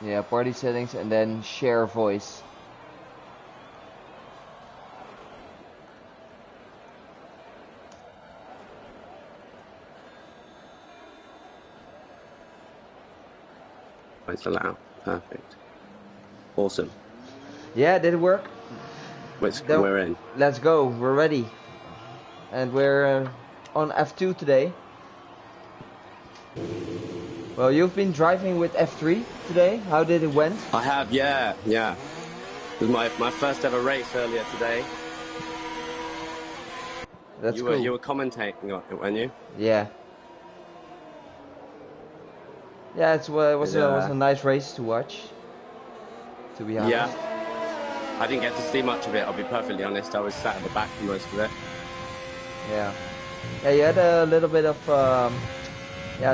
Yeah, party settings and then share voice. It's allowed. Perfect. Awesome. Yeah, did it work? We're in. Let's go. We're ready. And we're on F2 today. Well, you've been driving with F3 today. How did it went? I have, yeah. It was my first ever race earlier today. That's cool. You were commentating on it, weren't you? Yeah. Yeah, it was a nice race to watch. To be honest. Yeah. I didn't get to see much of it, I'll be perfectly honest. I was sat at the back for most of it. Yeah. Yeah, you had a little bit of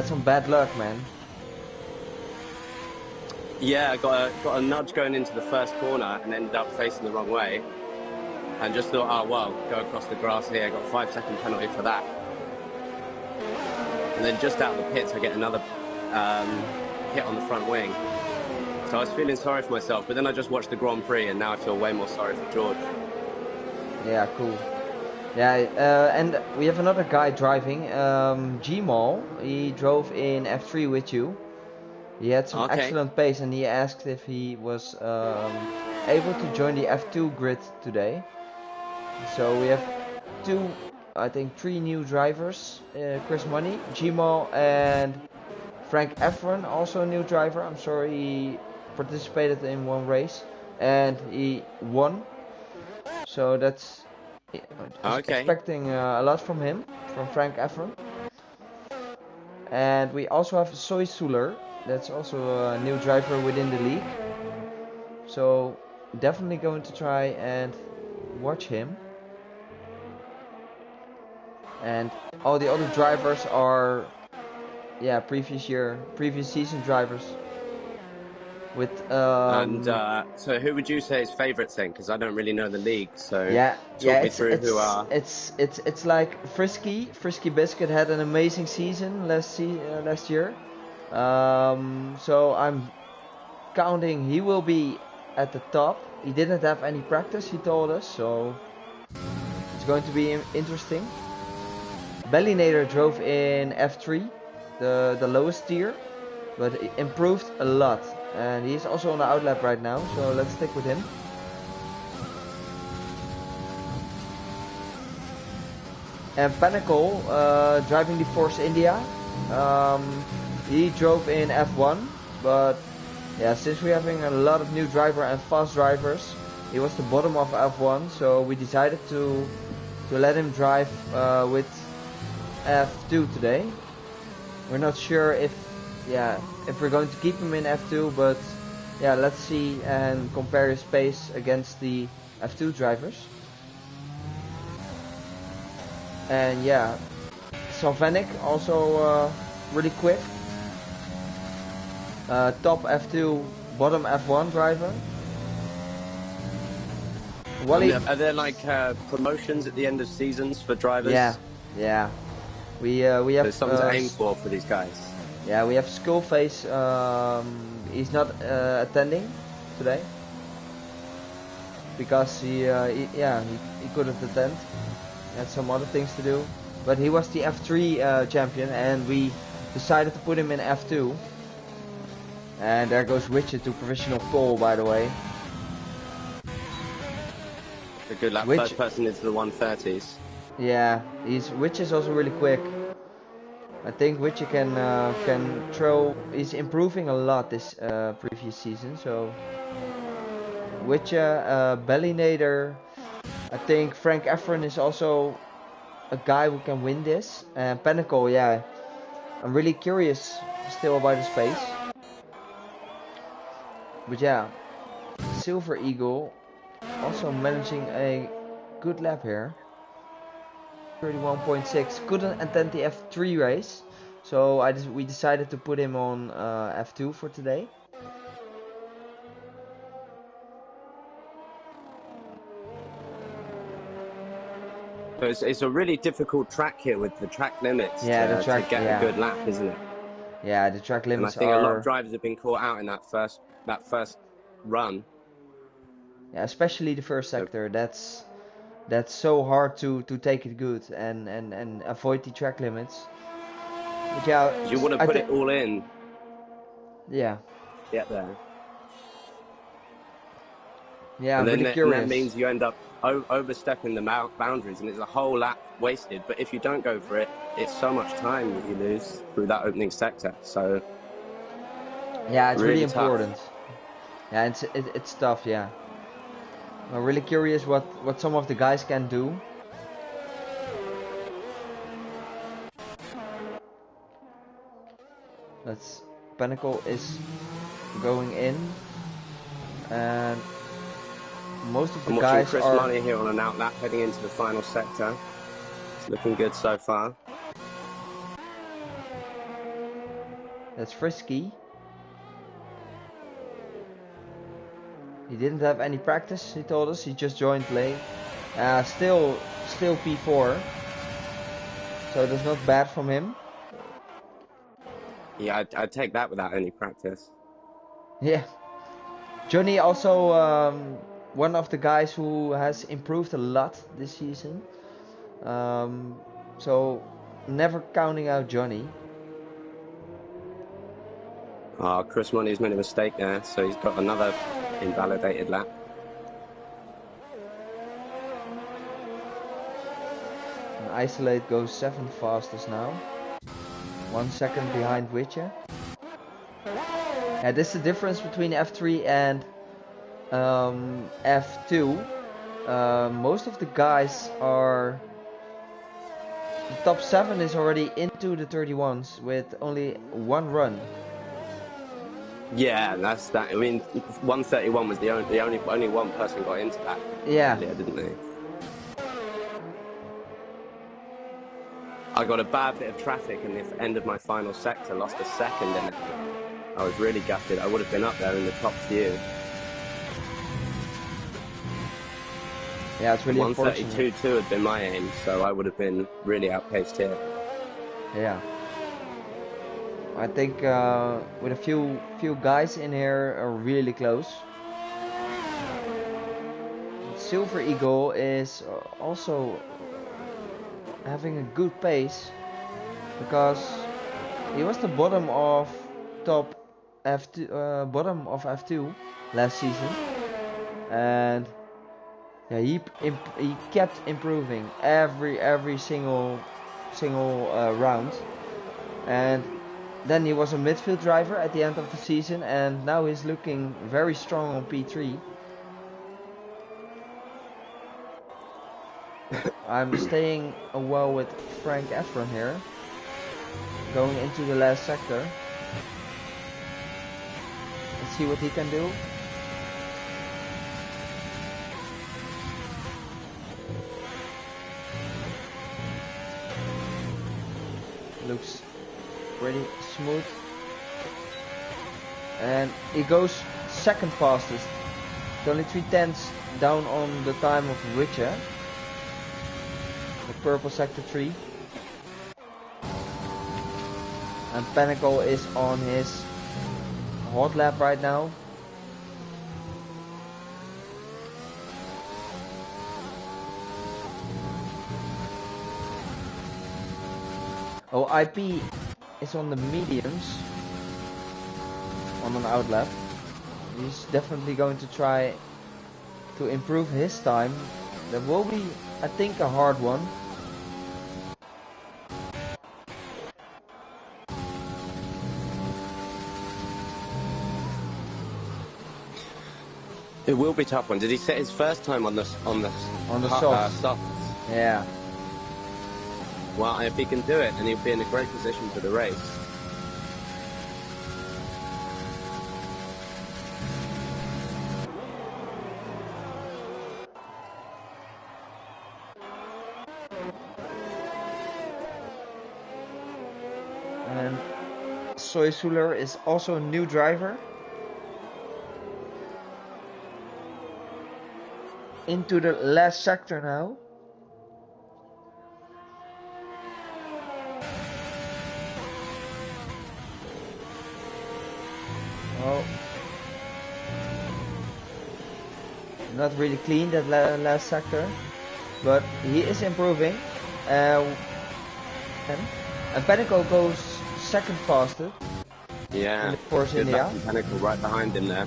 some bad luck, man. Yeah, I got a nudge going into the first corner and ended up facing the wrong way. And just thought, oh well, go across the grass here. I got a 5-second penalty for that. And then just out of the pits, I get another hit on the front wing. So I was feeling sorry for myself, but then I just watched the Grand Prix, and now I feel way more sorry for George. Yeah, cool. Yeah, and we have another guy driving, Gmal. He drove in F3 with you. He had some excellent pace, and he asked if he was able to join the F2 grid today. So we have three new drivers. Chris Money, Gmal, and Frank Efron, also a new driver. I'm sorry, he participated in one race and he won. So that's expecting a lot from him, from Frank Efron. And we also have Soy Suler. That's also a new driver within the league. So definitely going to try and watch him. And all the other drivers are previous season drivers. With so who would you say is favourites then? Because I don't really know the league. So talk me through who are. It's like Frisky Biscuit had an amazing season last year. So I'm counting he will be at the top. He didn't have any practice, he told us, so it's going to be interesting. Bellinator drove in F3, the lowest tier, but he improved a lot. And he's also on the outlap right now, so let's stick with him. And Pinnacle, driving the Force India. He drove in F1, but yeah, since we're having a lot of new driver and fast drivers, he was the bottom of F1, so we decided to let him drive with F2 today. We're not sure if we're going to keep him in F2, but yeah, let's see and compare his pace against the F2 drivers. And yeah, Salvanik also really quick. Top F2, bottom F1 driver. Are there like promotions at the end of seasons for drivers? Yeah. We have. There's something to aim for these guys. Yeah, we have Skullface. He's not attending today because he couldn't attend. He had some other things to do. But he was the F3 champion, and we decided to put him in F2. And there goes Witcher to provisional pole, by the way. A good lap. First person into the 130s. Yeah, Witch is also really quick. I think Witcher can throw. He's improving a lot this previous season. So Witcher, Bellinator. I think Frank Efron is also a guy who can win this. And Pinnacle, yeah, I'm really curious still about his pace. But yeah, Silver Eagle also managing a good lap here. 31.6. Couldn't attend the F3 race, so we decided to put him on F2 for today. So it's a really difficult track here with the track limits to get a good lap, isn't it? Yeah, the track limits and I think a lot of drivers have been caught out in that first that first run. Yeah, especially the first sector. That's so hard to take it good and avoid the track limits. But yeah, You want to I put think it all in. yeah. Get there. Yeah, And I'm then really and that curious. means you end up overstepping the boundaries, and it's a whole lap wasted. But if you don't go for it, it's so much time that you lose through that opening sector. So Yeah, it's really really tough. important. Yeah, it's tough. Yeah, I'm really curious what some of the guys can do. That's Pinnacle is going in, and most of the I'm watching guys Chris are. Money here on an out lap heading into the final sector. It's looking good so far. That's Frisky. He didn't have any practice. He told us he just joined late. Still P4. So that's not bad from him. Yeah, I'd take that without any practice. Yeah. Johnny also one of the guys who has improved a lot this season. So never counting out Johnny. Chris Money's made a mistake there, so he's got another invalidated lap. And Isolate goes 7th fastest now. 1 second behind Witcher. Yeah, this is the difference between F3 and F2. Most of the guys are... The top 7 is already into the 31s with only 1 run. Yeah, that's that. I mean, 131 was the only one person got into that. Yeah. Earlier, didn't they? I got a bad bit of traffic in the end of my final sector, lost a second in it. I was really gutted. I would have been up there in the top few. Yeah, it's really 132.2 had been my aim, so I would have been really outpaced here. Yeah. I think with a few guys in here are really close. Silver Eagle is also having a good pace because he was the bottom of top F2, bottom of F2 last season, and yeah, he kept improving every single round, and then he was a midfield driver at the end of the season, and now he's looking very strong on P3. I'm staying well with Frank Efron here, going into the last sector. Let's see what he can do. Looks pretty smooth. And he goes second fastest. It's only 3/10 down on the time of Witcher. The purple sector 3. And Pinnacle is on his hot lap right now. Oh, IP is on the mediums on an out lap. He's definitely going to try to improve his time. That will be, I think, a hard one. It will be a tough one. Did he set his first time on the softs? Yeah. Well, if he can do it, then he'll be in a great position for the race. And Soy Suler is also a new driver. Into the last sector now. Oh, not really clean that last sector, but he is improving. And Panico goes second fastest. Yeah, in the Force India. Panico right behind him there.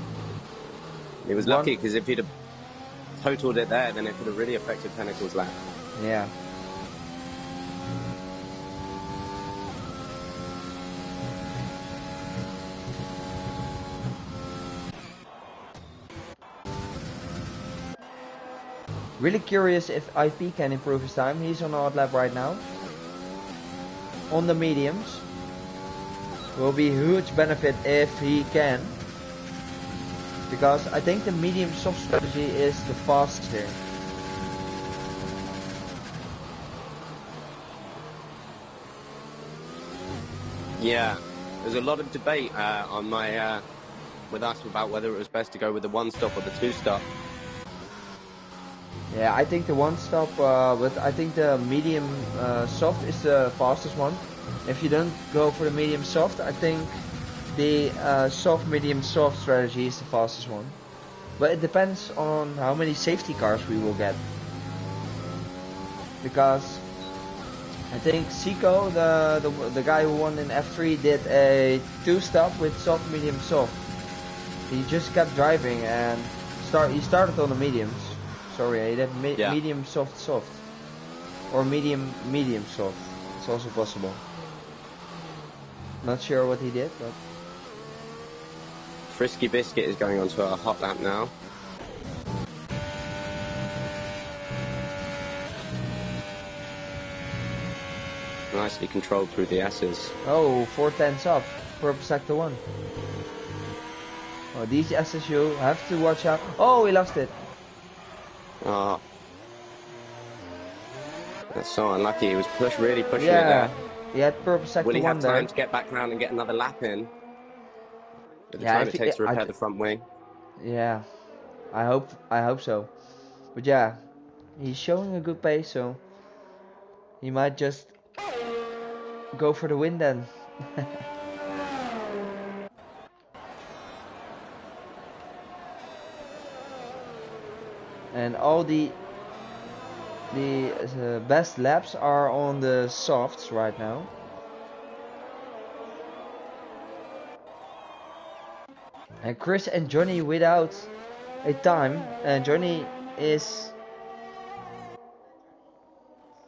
He was lucky because if he'd have totaled it there, then it could have really affected Panicle's lap. Yeah. Really curious if IP can improve his time. He's on odd lap right now. On the mediums. Will be a huge benefit if he can. Because I think the medium soft strategy is the fastest here. Yeah, there's a lot of debate on my with us about whether it was best to go with the 1-stop or the 2-stop. Yeah, I think the 1-stop, but I think the medium soft is the fastest one. If you don't go for the medium soft, I think the soft medium soft strategy is the fastest one. But it depends on how many safety cars we will get. Because I think Zico, the guy who won in F3, did a 2-stop with soft medium soft. He just kept driving and he started on the mediums. Sorry, he did medium soft soft. Or medium soft. It's also possible. Not sure what he did, but Frisky Biscuit is going on to a hot lap now. Nicely controlled through the S's. Oh, 4/10 up for sector 1. Oh, these S's you have to watch out. Oh, he lost it. Oh. That's so unlucky. He was really pushing it there. He had purple sector 1 there. Will he have time to get back round and get another lap in? With the time it takes to repair the front wing. Yeah, I hope so. But yeah, he's showing a good pace, so he might just go for the win then. And all the best laps are on the softs right now. And Chris and Johnny without a time, and Johnny is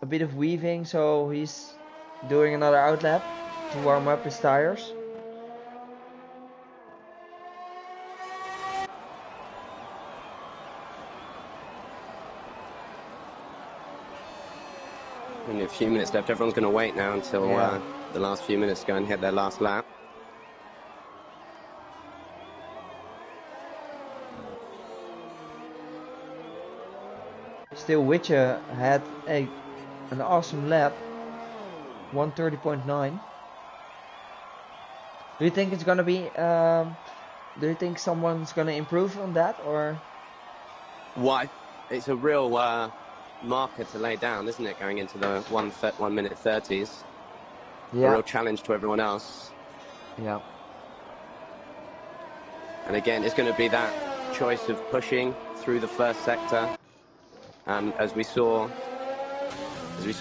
a bit of weaving, so he's doing another outlap to warm up his tires. Only a few minutes left. Everyone's going to wait now until the last few minutes to go and hit their last lap. Still, Witcher had an awesome lap, 1:30.9. Do you think it's gonna be? Do you think someone's gonna improve on that, or? Why? It's a real marker to lay down, isn't it? Going into the 1 minute 30s. Yeah. A real challenge to everyone else. Yeah. And again, it's going to be that choice of pushing through the first sector. As we saw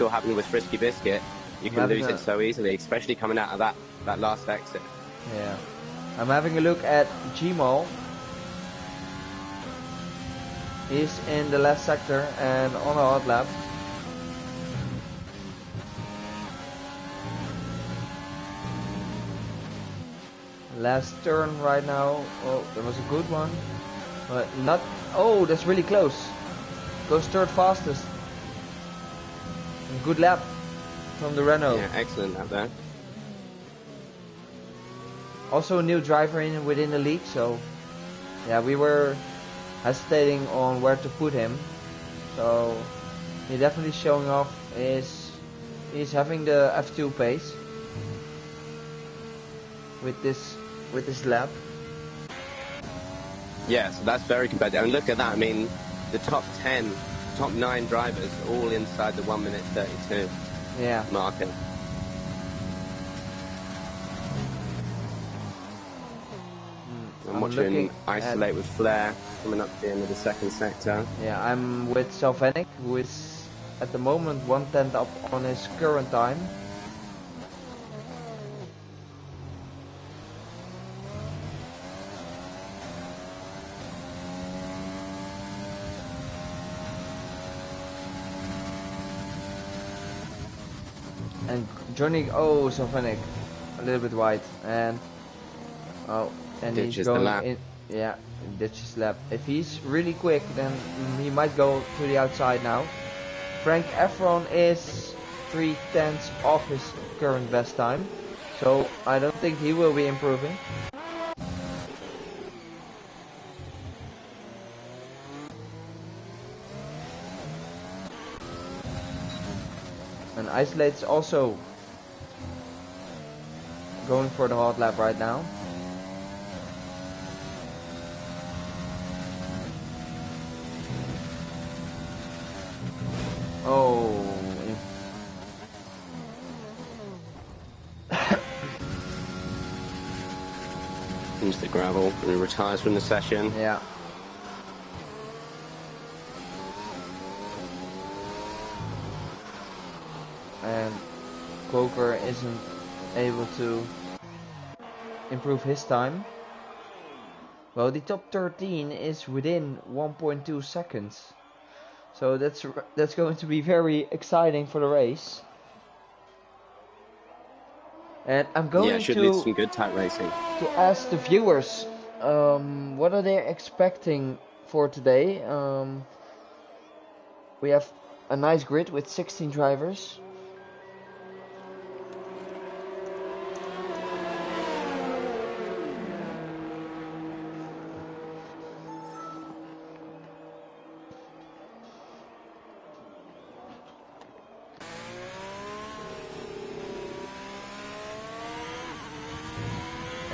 happen with Frisky Biscuit, you can lose it so easily, especially coming out of that last exit. Yeah. I'm having a look at Gmal. He's in the last sector and on a hot lap. Last turn right now. Oh, that was a good one. But not... Oh, that's really close. Goes third fastest. Good lap from the Renault. Yeah, excellent lap there. Also a new driver within the league, so yeah, we were hesitating on where to put him. So he's definitely showing off. He's having the F2 pace with this lap. Yeah, so that's very competitive. And look at that. I mean, the top 9 drivers all inside the 1 minute 32 marker. I'm watching Isolate with Flair coming up to the end of the second sector. Yeah, I'm with Salvenic, who is at the moment 1/10 up on his current time. And Johnny, oh, Salvenic, a little bit wide, and he's going in. Yeah, ditches lap. If he's really quick, then he might go to the outside now. Frank Efron is 3/10 off his current best time, so I don't think he will be improving. And Isolate's also going for the hot lap right now. Oh. Into the gravel and he retires from the session. Yeah. And Coker isn't able to improve his time. Well, the top 13 is within 1.2 seconds. So that's going to be very exciting for the race. And I'm going should lead to some good tight racing. To ask the viewers, what are they expecting for today? We have a nice grid with 16 drivers.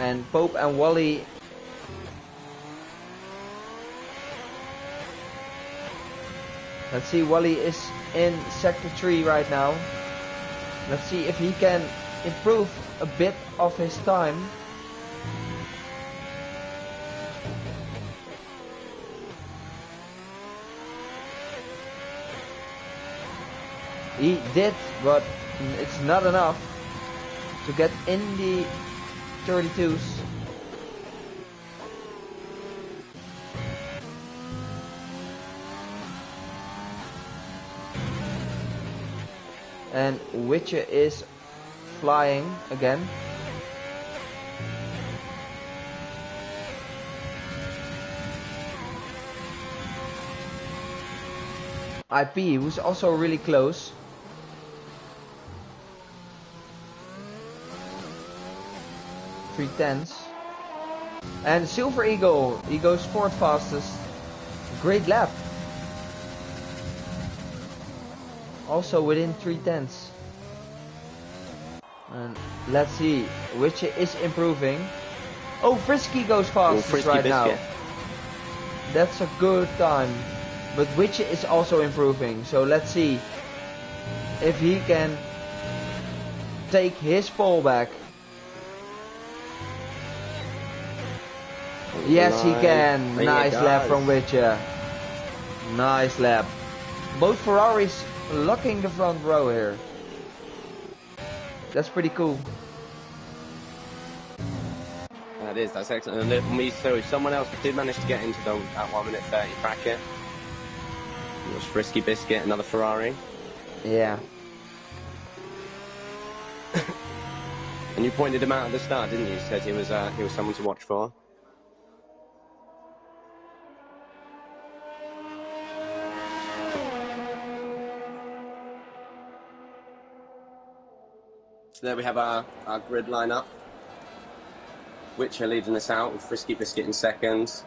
And Pope and Wally let's see, Wally is in sector 3 right now. Let's see if he can improve a bit of his time. He did, but it's not enough to get in the 32s. And Witcher is flying again. IP, who's also really close. Three tenths. And Silver Eagle, he goes fourth fastest. Great lap. Also within 3/10. And let's see, which is improving. Oh, Frisky goes fastest right now. That's a good time. But Witcher is also improving. So let's see if he can take his pole back. Yes, he can. Nice lap from Witcher. Nice lap. Both Ferraris locking the front row here. That's pretty cool. That is, that's excellent. And so someone else did manage to get into that 1 minute 30 bracket. It was Frisky Biscuit, another Ferrari. Yeah. And you pointed him out at the start, didn't you? You said he was someone to watch for. So there we have our grid lineup. Witcher leading us out with Frisky Biscuit in second,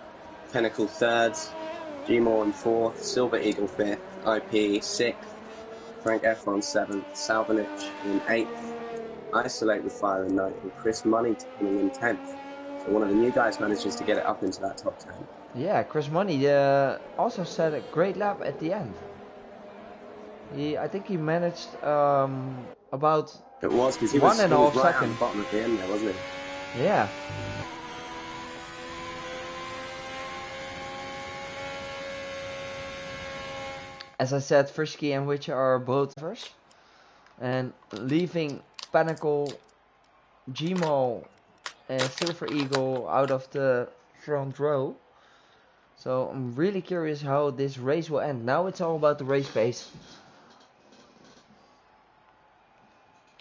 Pinnacle thirds, G-Moore in fourth, Silver Eagle fifth, IP sixth, Frank Efron seventh, Salvanich in eighth, Isolate with Fire in ninth, and Chris Money coming in 10th. So one of the new guys manages to get it up into that top 10. Yeah, Chris Money also set a great lap at the end. I think he managed about it was because he was 1.5 right seconds. At the bottom at the end there, wasn't he? Yeah. as I said, Frisky and Witcher are both drivers. And leaving Pinnacle, Gmaul, and Silver Eagle out of the front row. So I'm really curious how this race will end. Now it's all about the race pace.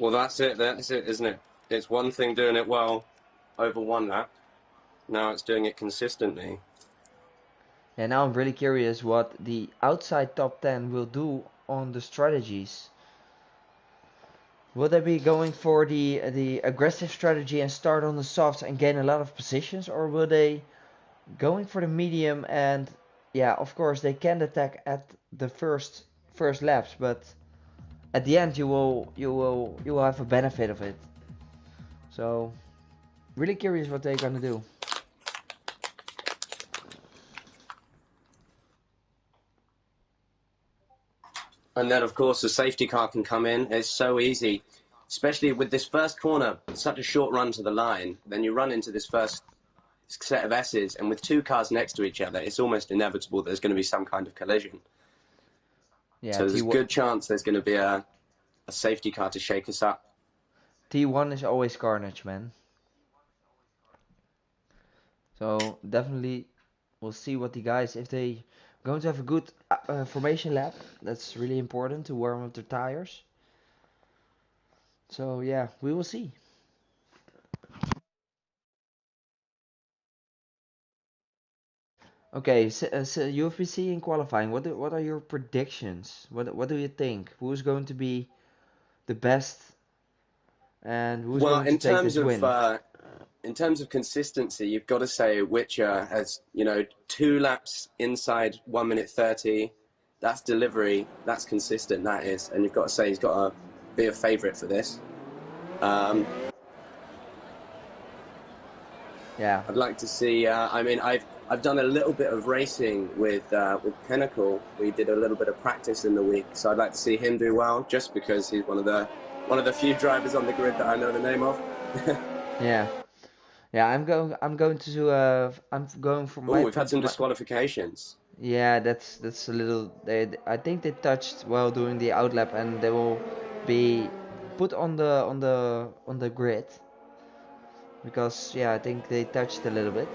Well, that's it, isn't it? It's one thing doing it well over one lap. Now it's doing it consistently. And now I'm really curious what the outside top 10 will do on the strategies. Will they be going for the aggressive strategy and start on the softs and gain a lot of positions, or will they going for the medium? And yeah, of course they can attack at the first laps, but at the end you will have a benefit of it. So really curious what they're gonna do. And then, of course, the safety car can come in. It's so easy, especially with this first corner. It's such a short run to the line. Then you run into this first set of S's, and with two cars next to each other, it's almost inevitable there's going to be some kind of collision. Yeah, so there's a good chance there's going to be a safety car to shake us up. T1 is always carnage, man. So definitely we'll see what the guys, if they going to have a good formation lap. That's really important to warm up their tires. So yeah, we will see. Okay, so UFPC in qualifying. What are your predictions? What do you think? Who's going to be the best, and who's going to take this win? In terms of consistency, you've got to say Witcher has, 2 laps inside 1 minute 30. That's delivery. That's consistent. That is, and you've got to say he's got to be a favourite for this. Yeah. I'd like to see. I've done a little bit of racing with Pinnacle. We did a little bit of practice in the week, so I'd like to see him do well, just because he's one of the few drivers on the grid that I know the name of. Yeah. Yeah, I'm going for my. Oh, we've had some disqualifications. Yeah, that's a little. I think they touched while doing the outlap, and they will be put on the grid. Because yeah, I think they touched a little bit.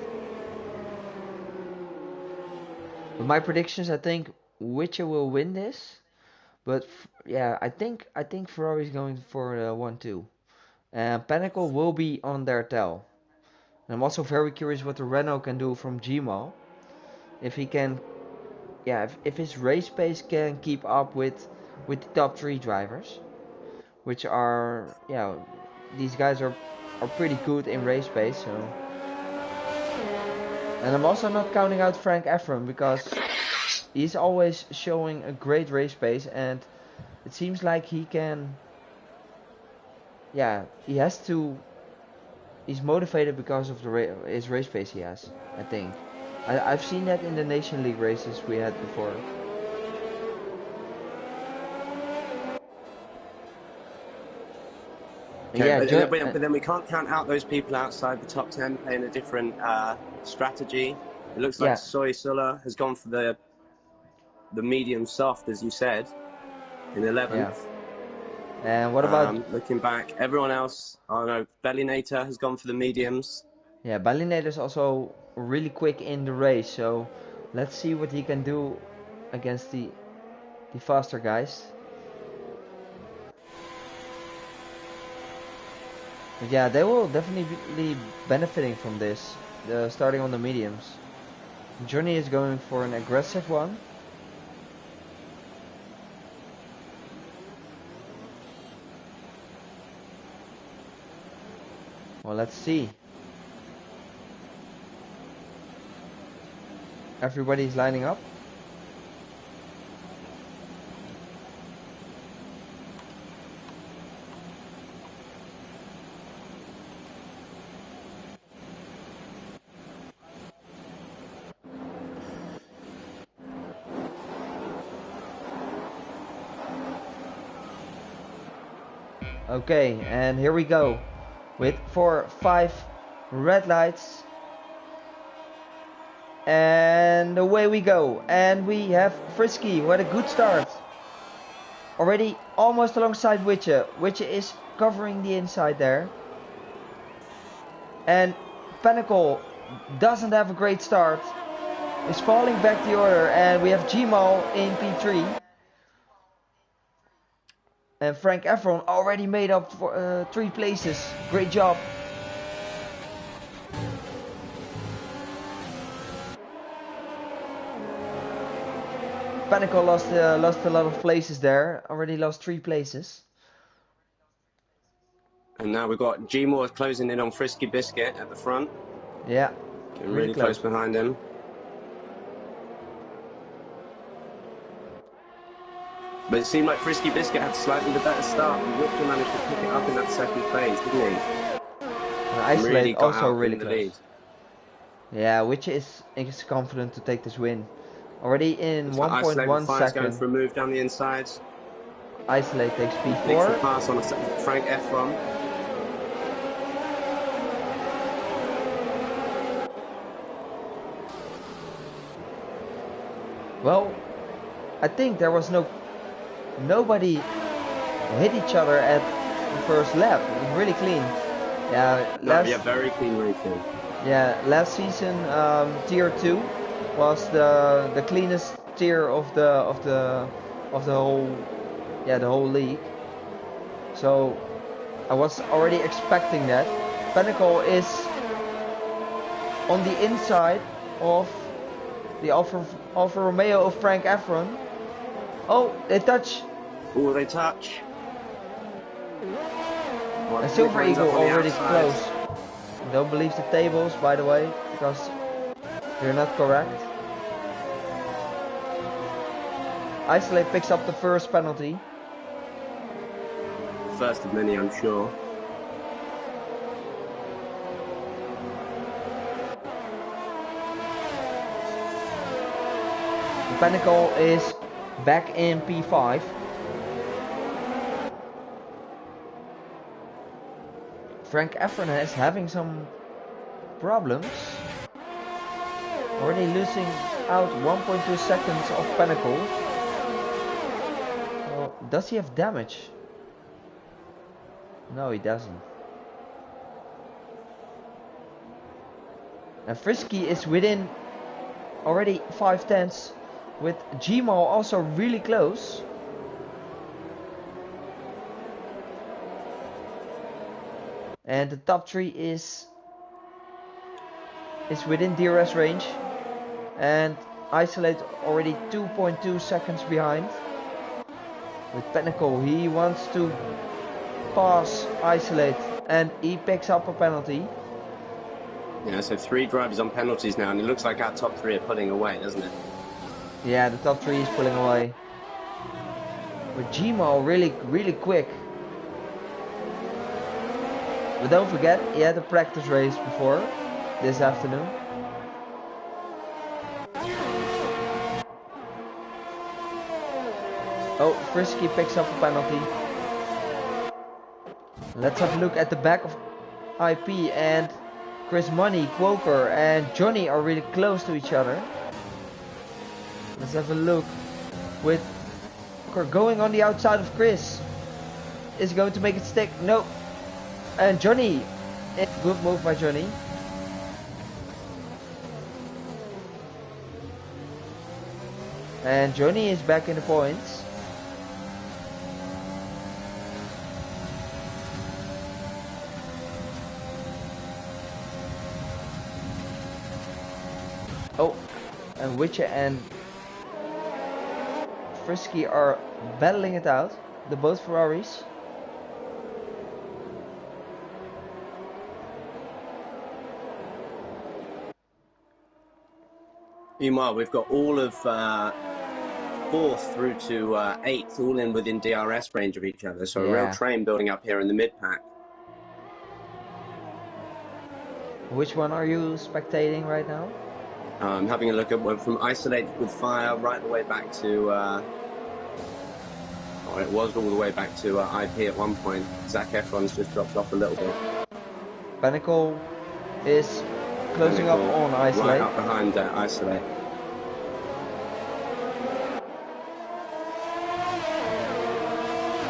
But my predictions, I think Witcher will win this. But yeah, I think Ferrari's going for 1-2. And Pinnacle will be on their tail. And I'm also very curious what the Renault can do from Gmo. If he can, yeah, if his race pace can keep up with the top 3 drivers, which are, yeah, these guys are pretty good in race pace. So, and I'm also not counting out Frank Efron, because he's always showing a great race pace, and it seems like he can. Yeah, he's motivated because of his race pace he has, I think. I've seen that in the Nation League races we had before. Okay, yeah, but then we can't count out those people outside the top 10 playing a different strategy. It looks like Soy Sulla has gone for the medium soft, as you said, in 11th. Yeah. And what about looking back? Everyone else, Bellinator has gone for the mediums. Yeah, Bellinator is also really quick in the race, so let's see what he can do against the faster guys. But yeah, they will definitely be benefiting from this, starting on the mediums. Johnny is going for an aggressive one. Well, let's see. Everybody's lining up. Okay, and here we go with 4-5 red lights. And away we go. And we have Frisky. What a good start. Already almost alongside Witcher. Witcher is covering the inside there. And Pinnacle doesn't have a great start. Is falling back the order. And we have Gmal in P3. And Frank Efron already made up for 3 places. Great job. Pinnacle lost a lot of places there. Already lost 3 places. And now we've got Gmal closing in on Frisky Biscuit at the front. Yeah. Getting really close behind him. But it seemed like Frisky Biscuit had slightly the better start, and Witcher managed to pick it up in that second phase, didn't he? Isolate really also really close. Lead. Yeah, Witcher is confident to take this win. Already in 1.1 seconds. Going for a move down the inside. Isolate takes P4. Takes the pass on Frank Efron. Well, I think there was nobody hit each other at the first lap. It was really clean. Yeah, very clean racing. Yeah, last season tier 2 was the cleanest tier of the whole league. So I was already expecting that. Pinnacle is on the inside of the Alfa Romeo of Frank Efron. Oh, they touch. Oh, they touch. A Silver Eagle already close. Don't believe the tables, by the way, because they're not correct. Isolate picks up the first penalty. First of many, I'm sure. Pinnacle is back in P5. Frank Efron is having some problems. Already losing out 1.2 seconds of Pinnacle. Well, does he have damage? No, he doesn't. And Frisky is within already 5/10 with Gmal also really close. And the top 3 is within DRS range. And Isolate already 2.2 seconds behind. With Pinnacle, he wants to pass Isolate and he picks up a penalty. Yeah, so 3 drivers on penalties now, and it looks like our top 3 are pulling away, doesn't it? Yeah, the top 3 is pulling away. But Gmal really quick. But don't forget, he had a practice race before this afternoon. Oh, Frisky picks up a penalty. Let's have a look at the back of IP, and Chris Money, Quoker and Johnny are really close to each other. Let's have a look with Quoker going on the outside of Chris. Is he going to make it stick? No. And Johnny, good move by Johnny. And Johnny is back in the points. Oh, and Witcher and Frisky are battling it out. The both Ferraris. Meanwhile, we've got all of 4th through to 8th, all in within DRS range of each other. So a real train building up here in the mid-pack. Which one are you spectating right now? I'm having a look at one from Isolate with Fire right the way back to... it was all the way back to IP at one point. Zac Efron's just dropped off a little bit. Pinnacle is closing up on Isolate. Right up behind Isolate.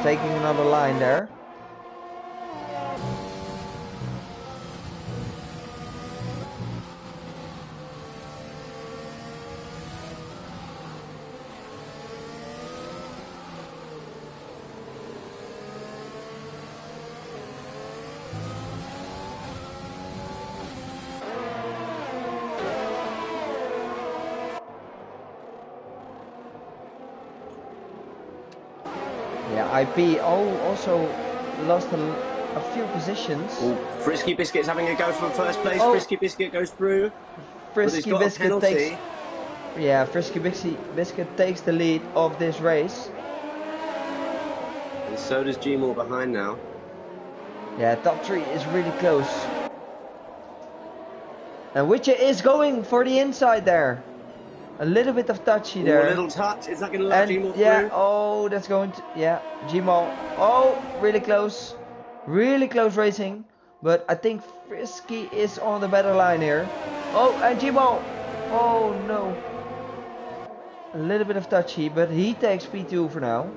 Taking another line there. Yeah, IP also lost a few positions. Ooh, Frisky Biscuit's having a go for first place. Oh. Frisky Biscuit goes through. Frisky Biscuit takes. Yeah, Frisky Biscuit takes the lead of this race. And so does Gmore behind now. Yeah, top 3 is really close. And Witcher is going for the inside there. A little bit of touchy there. A little touch. Is that going to let Gmore through? Yeah, oh, that's going to... Yeah, Gmore. Oh, really close. Really close racing. But I think Frisky is on the better line here. Oh, and Gmore. Oh, no. A little bit of touchy, but he takes P2 for now.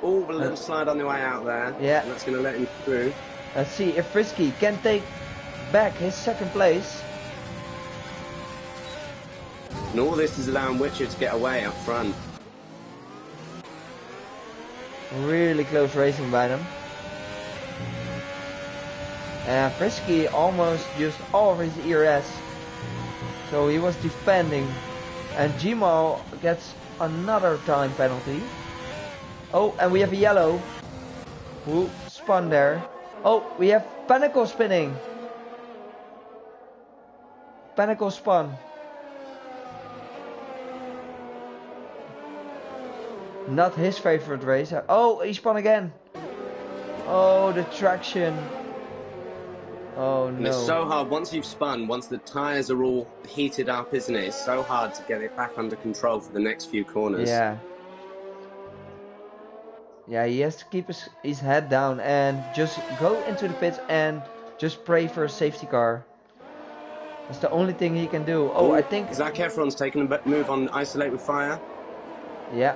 Oh, a little slide on the way out there. Yeah. And that's going to let him through. Let's see if Frisky can take back his second place. And all this is allowing Witcher to get away up front. Really close racing by them. And Frisky almost used all of his ERS. So he was defending. And Gmo gets another time penalty. Oh, and we have a yellow. Who spun there? Oh, we have Panicle spinning. Panicle spun. Not his favorite race. Oh, he spun again. Oh, the traction. Oh no. And it's so hard once you've spun, once the tyres are all heated up, isn't it? It's so hard to get it back under control for the next few corners. Yeah. Yeah, he has to keep his head down and just go into the pits and just pray for a safety car. That's the only thing he can do. Oh, I think... Zac Efron's taking a move on Isolate with fire. Yeah.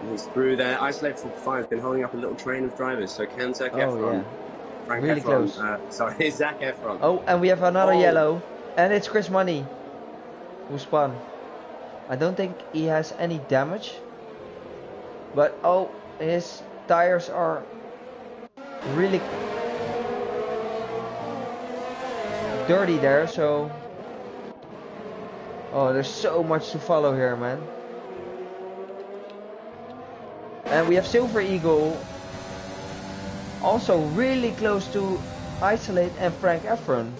He's through there. Isolate for fire has been holding up a little train of drivers. So can Zac Efron... Yeah. Frank really Efron, close. Sorry, Zac Efron. Oh, and we have another yellow. And it's Chris Money who spun. I don't think he has any damage. But oh, his tires are really dirty there, so... Oh, there's so much to follow here, man. And we have Silver Eagle also really close to Isolate and Frank Efron.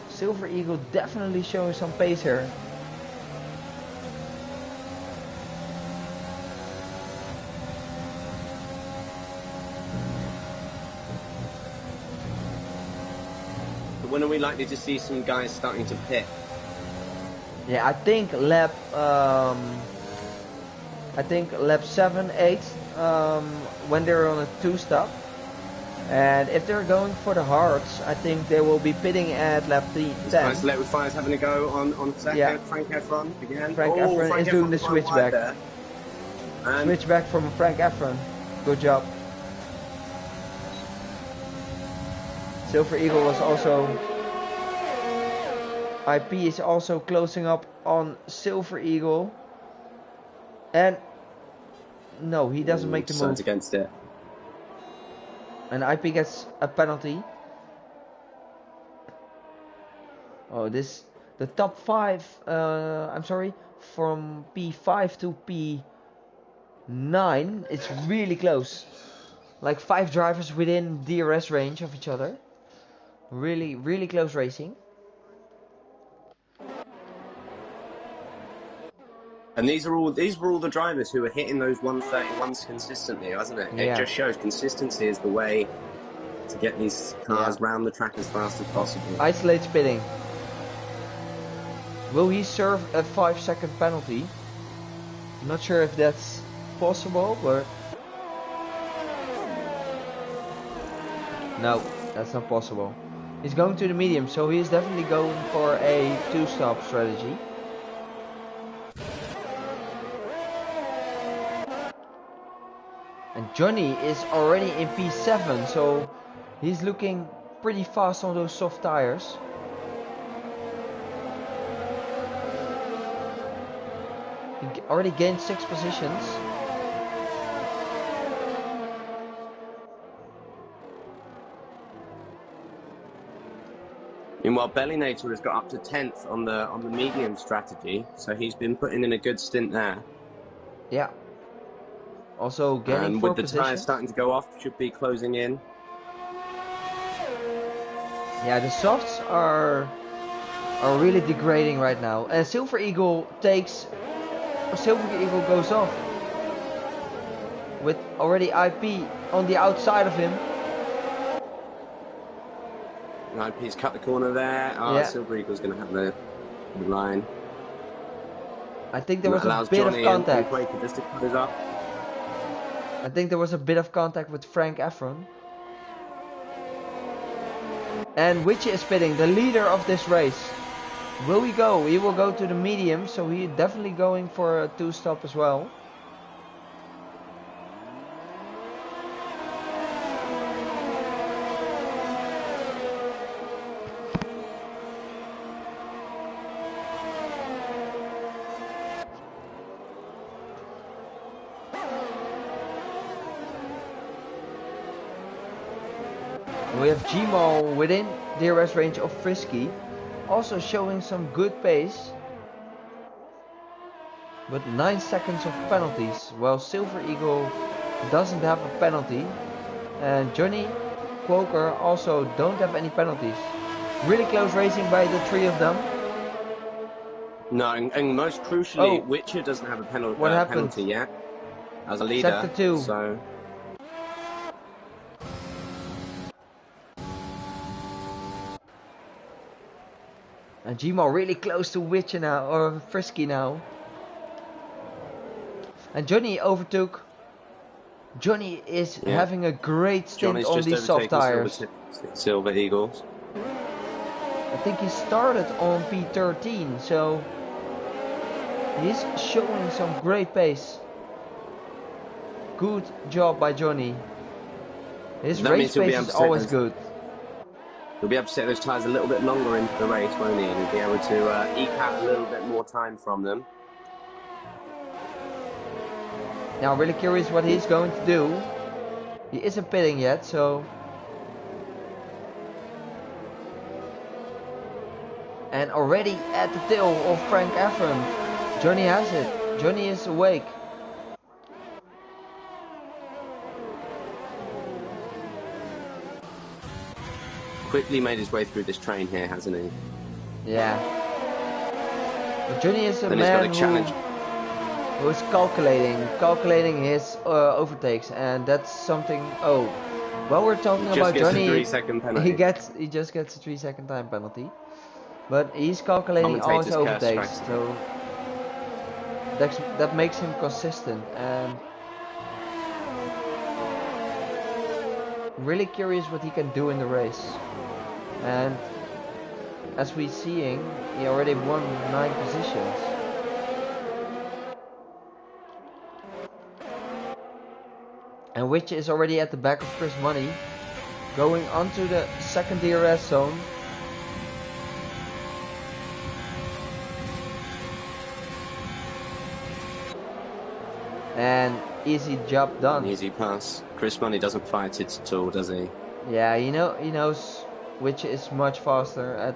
Silver Eagle definitely showing some pace here. When are we likely to see some guys starting to pit? Yeah, I think lap 7, 8, when they're on a 2-stop. And if they're going for the hards, I think they will be pitting at lap 10. Isolate with Fire's having a go on Frank Efron again. Frank Efron is doing the switchback. Switchback from Frank Efron. Good job. Silver Eagle was also... IP is also closing up on Silver Eagle. And... No, he doesn't make the move. Against it. And IP gets a penalty. Oh, the top 5, I'm sorry, from P5 to P9, it's really close. Like 5 drivers within DRS range of each other. Really, really close racing. And these were all the drivers who were hitting those 131s consistently, wasn't it? Yeah. It just shows consistency is the way to get these cars round the track as fast as possible. Isolate spinning. Will he serve a 5-second penalty? I'm not sure if that's possible, but... No. That's not possible. He's going to the medium, so he's definitely going for a 2-stop strategy. And Johnny is already in P7, so he's looking pretty fast on those soft tires. He already gained 6 positions. Meanwhile, Bellinator has got up to 10th on the medium strategy, so he's been putting in a good stint there. Yeah. Also gaining 4 with the positions. tires starting to go off, should be closing in. Yeah, the softs are really degrading right now. And Silver Eagle goes off with already IP on the outside of him. IP's cut the corner there. Yeah. Silver Eagle's going to have the line. I think there was a bit of contact. Just to cut it up. I think there was a bit of contact with Frank Efron. And Witchy is pitting, the leader of this race. Will he go? He will go to the medium, so he's definitely going for a 2-stop as well. We have Gmo within DRS range of Frisky, also showing some good pace, but 9 seconds of penalties, while Silver Eagle doesn't have a penalty, and Johnny, Quoker also don't have any penalties. Really close racing by the 3 of them. No, and most crucially, Witcher doesn't have a penalty yet as a leader. Sector 2. So. And Gmo really close to Witcher now, or Frisky now. And Johnny overtook. Johnny is having a great stint on these soft tires. Silver Eagles. I think he started on P13, so he's showing some great pace. Good job by Johnny. His race pace is always good. He'll be able to set those tyres a little bit longer into the race, won't he? And he'll be able to eke out a little bit more time from them. Now, really curious what he's going to do. He isn't pitting yet, so. And already at the tail of Frank Efron. Johnny has it. Johnny is awake. Quickly made his way through this train here, hasn't he? Yeah. But Johnny is a man who is calculating his overtakes, and that's something. Oh, while we're talking about Johnny, he just gets a 3-second time penalty, but he's calculating all his overtakes, so that makes him consistent. And really curious what he can do in the race. And as we're seeing, he already won 9 positions. And Witch is already at the back of Chris Money, going onto the second DRS zone. And easy job done. Easy pass. Chris Money doesn't fight it at all, does he? Yeah, he knows which is much faster at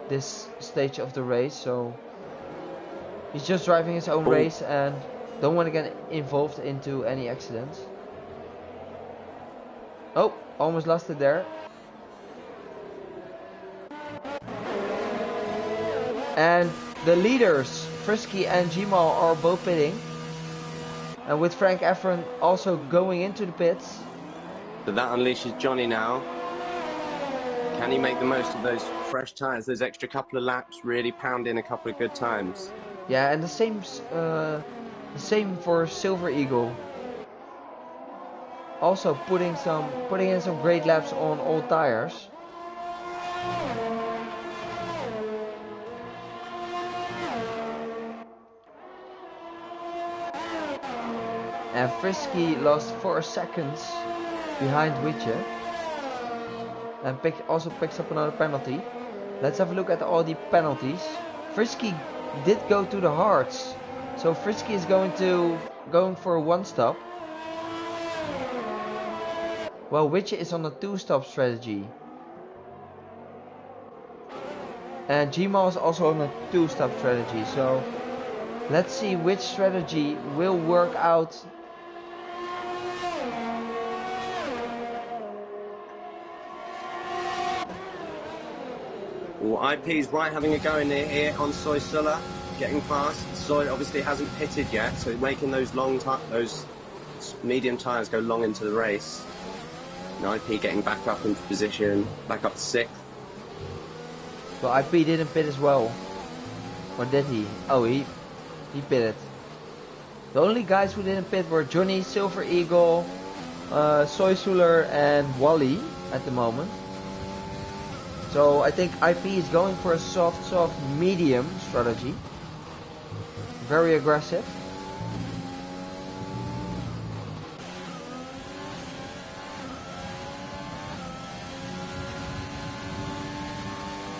this stage of the race, so he's just driving his own race and don't want to get involved into any accidents. Oh, almost lost it there. And the leaders, Frisky and Gmal, are both pitting. And with Frank Efron also going into the pits. So that unleashes Johnny now. Can he make the most of those fresh tyres, those extra couple of laps, really pound in a couple of good times? Yeah, and the same for Silver Eagle. also putting in some great laps on old tires. And Frisky lost 4 seconds behind Witcher. And also picks up another penalty. Let's have a look at all the penalties. Frisky did go to the hards. So Frisky is going for a 1-stop. Well, Witcher is on a 2-stop strategy. And Gmal is also on a 2-stop strategy. So let's see which strategy will work out. Well, IP's right having a go in there here on Soy Sulla, getting past. Soy obviously hasn't pitted yet, so making those those medium tyres go long into the race. And IP getting back up into position, back up to 6th. Well, IP didn't pit as well. Or did he? Oh, he pitted. The only guys who didn't pit were Johnny, Silver Eagle, Soy Suller and Wally at the moment. So I think IP is going for a soft, medium strategy. Very aggressive.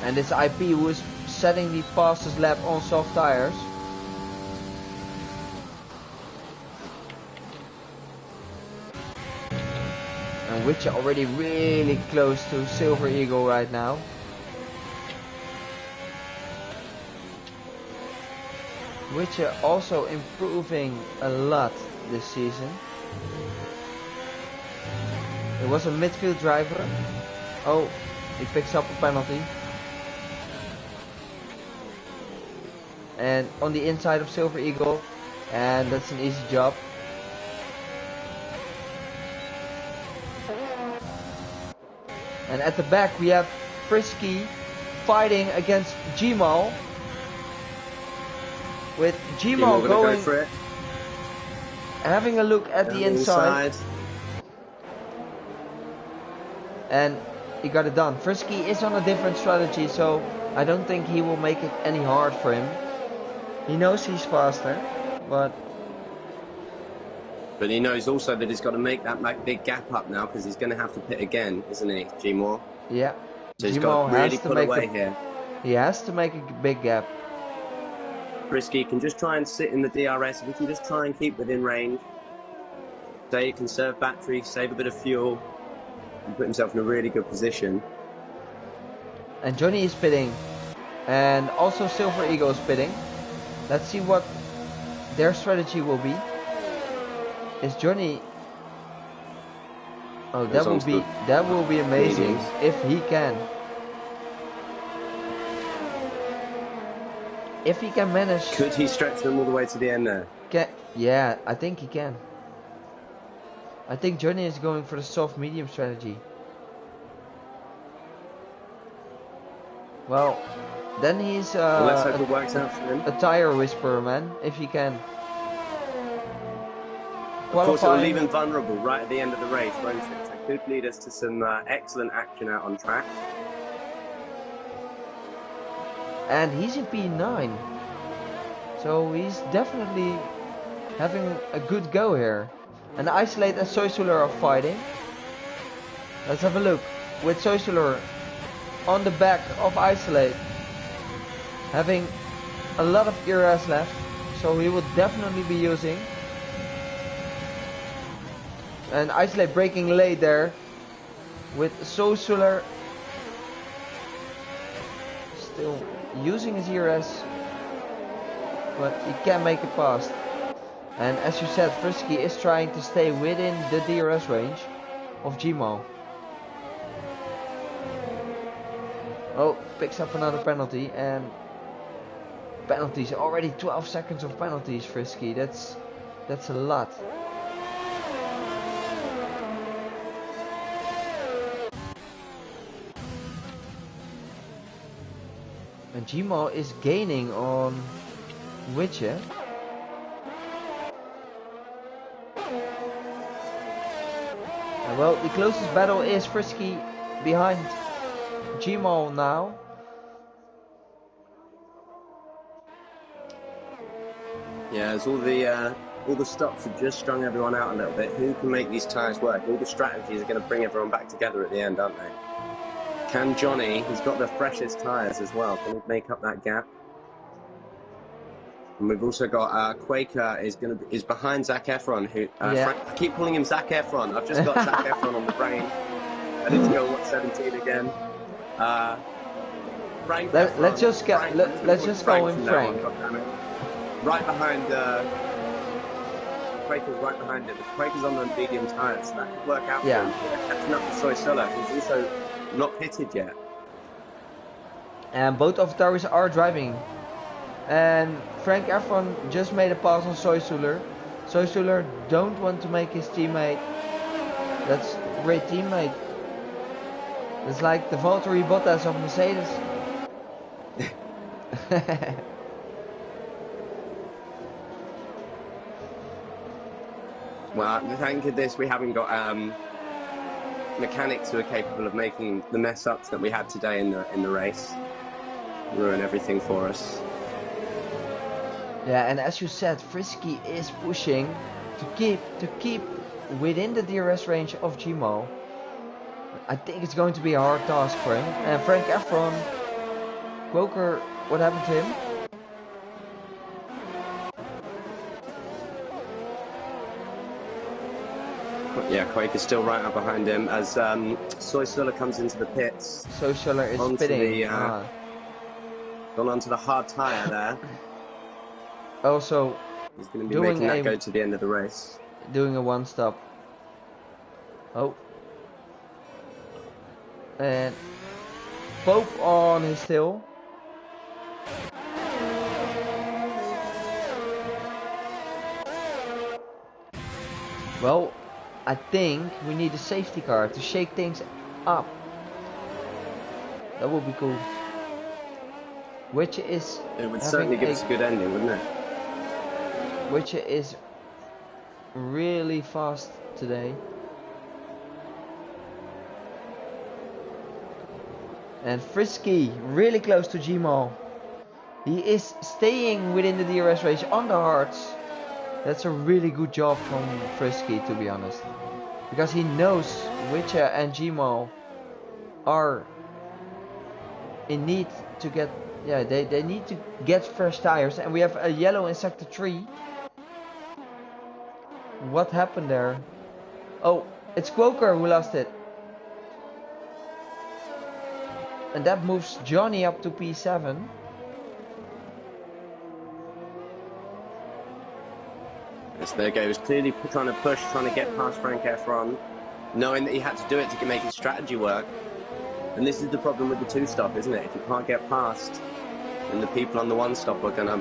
And it's IP who is setting the fastest lap on soft tires. And Witcher already really close to Silver Eagle right now. Witcher also improving a lot this season. It was a midfield driver. Oh, he picks up a penalty. And on the inside of Silver Eagle. And that's an easy job. And at the back we have Frisky fighting against Gmal. With Gmal going for it. Having a look at the inside. And he got it done. Frisky is on a different strategy, so I don't think he will make it any hard for him. He knows he's faster, but he knows also that he's got to make that big gap up now, because he's going to have to pit again, isn't he, Gmal? Yeah. So he's got to really put away here. He has to make a big gap. Frisky can just try and sit in the DRS. If he can just try and keep within range, stay, conserve battery, save a bit of fuel, and put himself in a really good position. And Johnny is pitting, and also Silver Eagle is pitting. Let's see what their strategy will be. Is Johnny? Oh, that will be amazing if he can. If he can manage. Could he stretch them all the way to the end there? Yeah, I think he can. I think Johnny is going for the soft medium strategy. Well, then he's let's hope it works out for him. A tire whisperer, man, if he can. Of course, it'll leave him vulnerable right at the end of the race, won't it? So it could lead us to some excellent action out on track. And he's in P9. So he's definitely having a good go here. And Isolate and Soysuller are fighting. Let's have a look. With Soysuller on the back of Isolate, having a lot of ERS left. So he will definitely be using. And Isolate breaking late there. With Soysuller still using his ERS, but he can't make it past. And as you said, Frisky is trying to stay within the DRS range of Gmal. Oh, picks up another penalty, and penalties, already 12 seconds of penalties, Frisky. That's a lot. And Gmal is gaining on Witcher. Well, the closest battle is Frisky behind Gmal now. Yeah, as all the stops have just strung everyone out a little bit. Who can make these tyres work? All the strategies are going to bring everyone back together at the end, aren't they? Can Johnny, who's got the freshest tyres as well, can he make up that gap? And we've also got Quaker is behind Zac Efron. Who I keep calling him Zac Efron. I've just got Zac Efron on the brain. I need to go 17 again. Frank Efron. Let's just go in Frank. Right behind Quaker's right behind him. Quaker's on the medium tyres, so that could work out for him. Catching up to Soy Sulla, who's also not pitted yet. And both of the Taurus are driving. And Frank Efron just made a pass on Soy Sulla. Soy Sulla don't want to make his teammate. That's a great teammate. It's like the Valtteri Bottas of Mercedes. Well, thank goodness we haven't got mechanics who are capable of making the mess ups that we had today in the race. Ruin everything for us. Yeah, and as you said, Frisky is pushing to keep within the DRS range of Gmal. I think it's going to be a hard task for him. And Frank Efron, Quaker, what happened to him? Yeah, Quaker's still right up behind him as Soy Sulla comes into the pits. Soy Sulla is spinning. Gone onto the hard tyre there. Also, he's going to be making that go to the end of the race. Doing a one stop. Oh. And Pope on his tail. Well, I think we need a safety car to shake things up. That would be cool. Which is... It would certainly give us a good ending, wouldn't it? Which is really fast today. And Frisky, really close to Gmal. He is staying within the DRS range on the hards. That's a really good job from Frisky, to be honest. Because he knows Witcher and Gmal are in need to get... Yeah, they need to get fresh tires. And we have a yellow in sector 3. What happened there? Oh, it's Quaker who lost it. And that moves Johnny up to P7. Yes, there goes. Clearly trying to push, trying to get past Frank Efron, knowing that he had to do it to make his strategy work. And this is the problem with the two-stop, isn't it? If you can't get past, then the people on the one-stop are gonna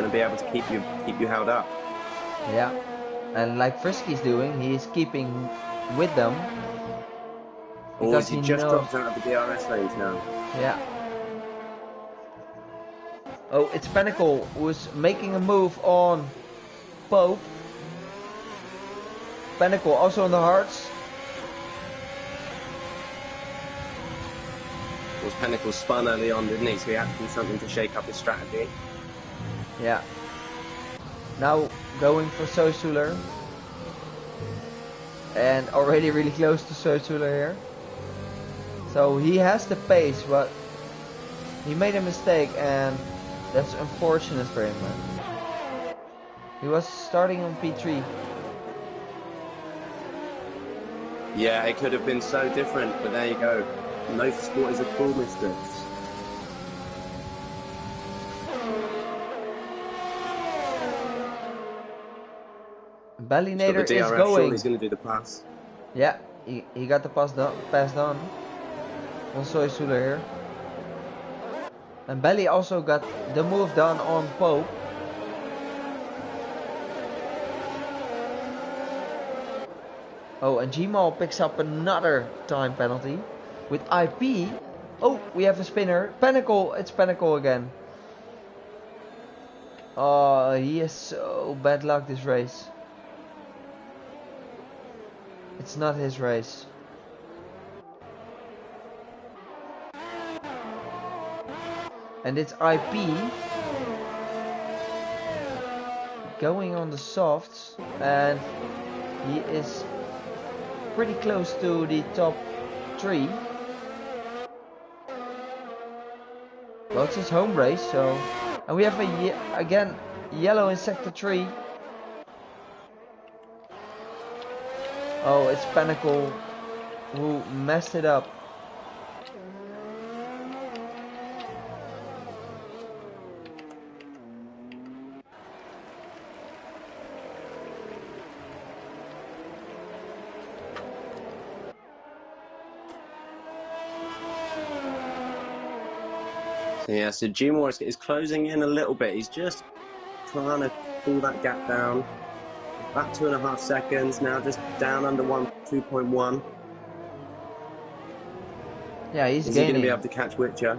be able to keep you held up. Yeah, and like Frisky's doing, he is keeping with them. Or he just dropped out of the DRS range now. Yeah. Oh, it's Pinnacle who's making a move on Pope. Pinnacle also on the hards. Was Pinnacle spun early on, didn't he? So he had to do something to shake up his strategy. Yeah. Now going for Soy Sulla. And already really close to Soy Sulla here. So he has the pace, but he made a mistake and that's unfortunate for him, man. He was starting on P3. Yeah, it could have been so different, but there you go. No sport is a full mistress. Ballinator is going. Sure he's going to do the pass. Yeah, he got the pass done on Soy Sulla here. And Belly also got the move done on Pope. Oh, and Gmal picks up another time penalty with IP. Oh, we have a spinner. Pinnacle, it's Pinnacle again. Oh, he has so bad luck this race. It's not his race. And it's IP going on the softs, and he is pretty close to the top 3. Well, it's his home race, so... And we have again yellow in sector 3. Oh, it's Pinnacle who messed it up. Yeah, so G-Moore is closing in a little bit. He's just trying to pull that gap down. About 2.5 seconds, now just down under 2.1. Yeah, he's Is gaining. he going to be able to catch Witcher?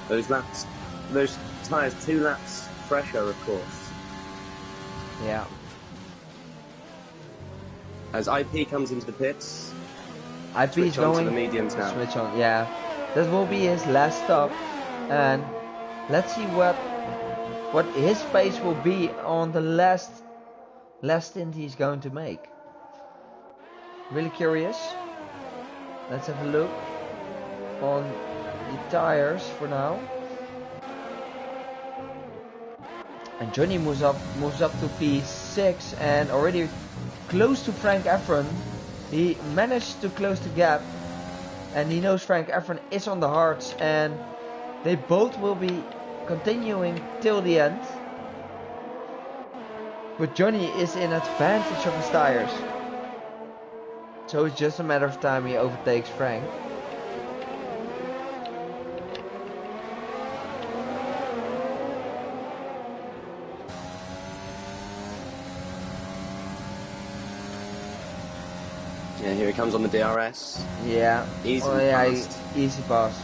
Those tyres 2 laps fresher, of course. Yeah. As IP comes into the pits. IP is going to the mediums now. Switch on, yeah. That will be his last stop, and let's see what his pace will be on the last stint he's going to make. Really curious. Let's have a look on the tires for now. And Johnny moves up to P6 and already close to Frank Efron. He managed to close the gap, and he knows Frank Efron is on the hards, and they both will be continuing till the end. But Johnny is in advantage of his tires, so it's just a matter of time he overtakes Frank. Yeah, here he comes on the DRS. Yeah. Easy pass. Easy pass.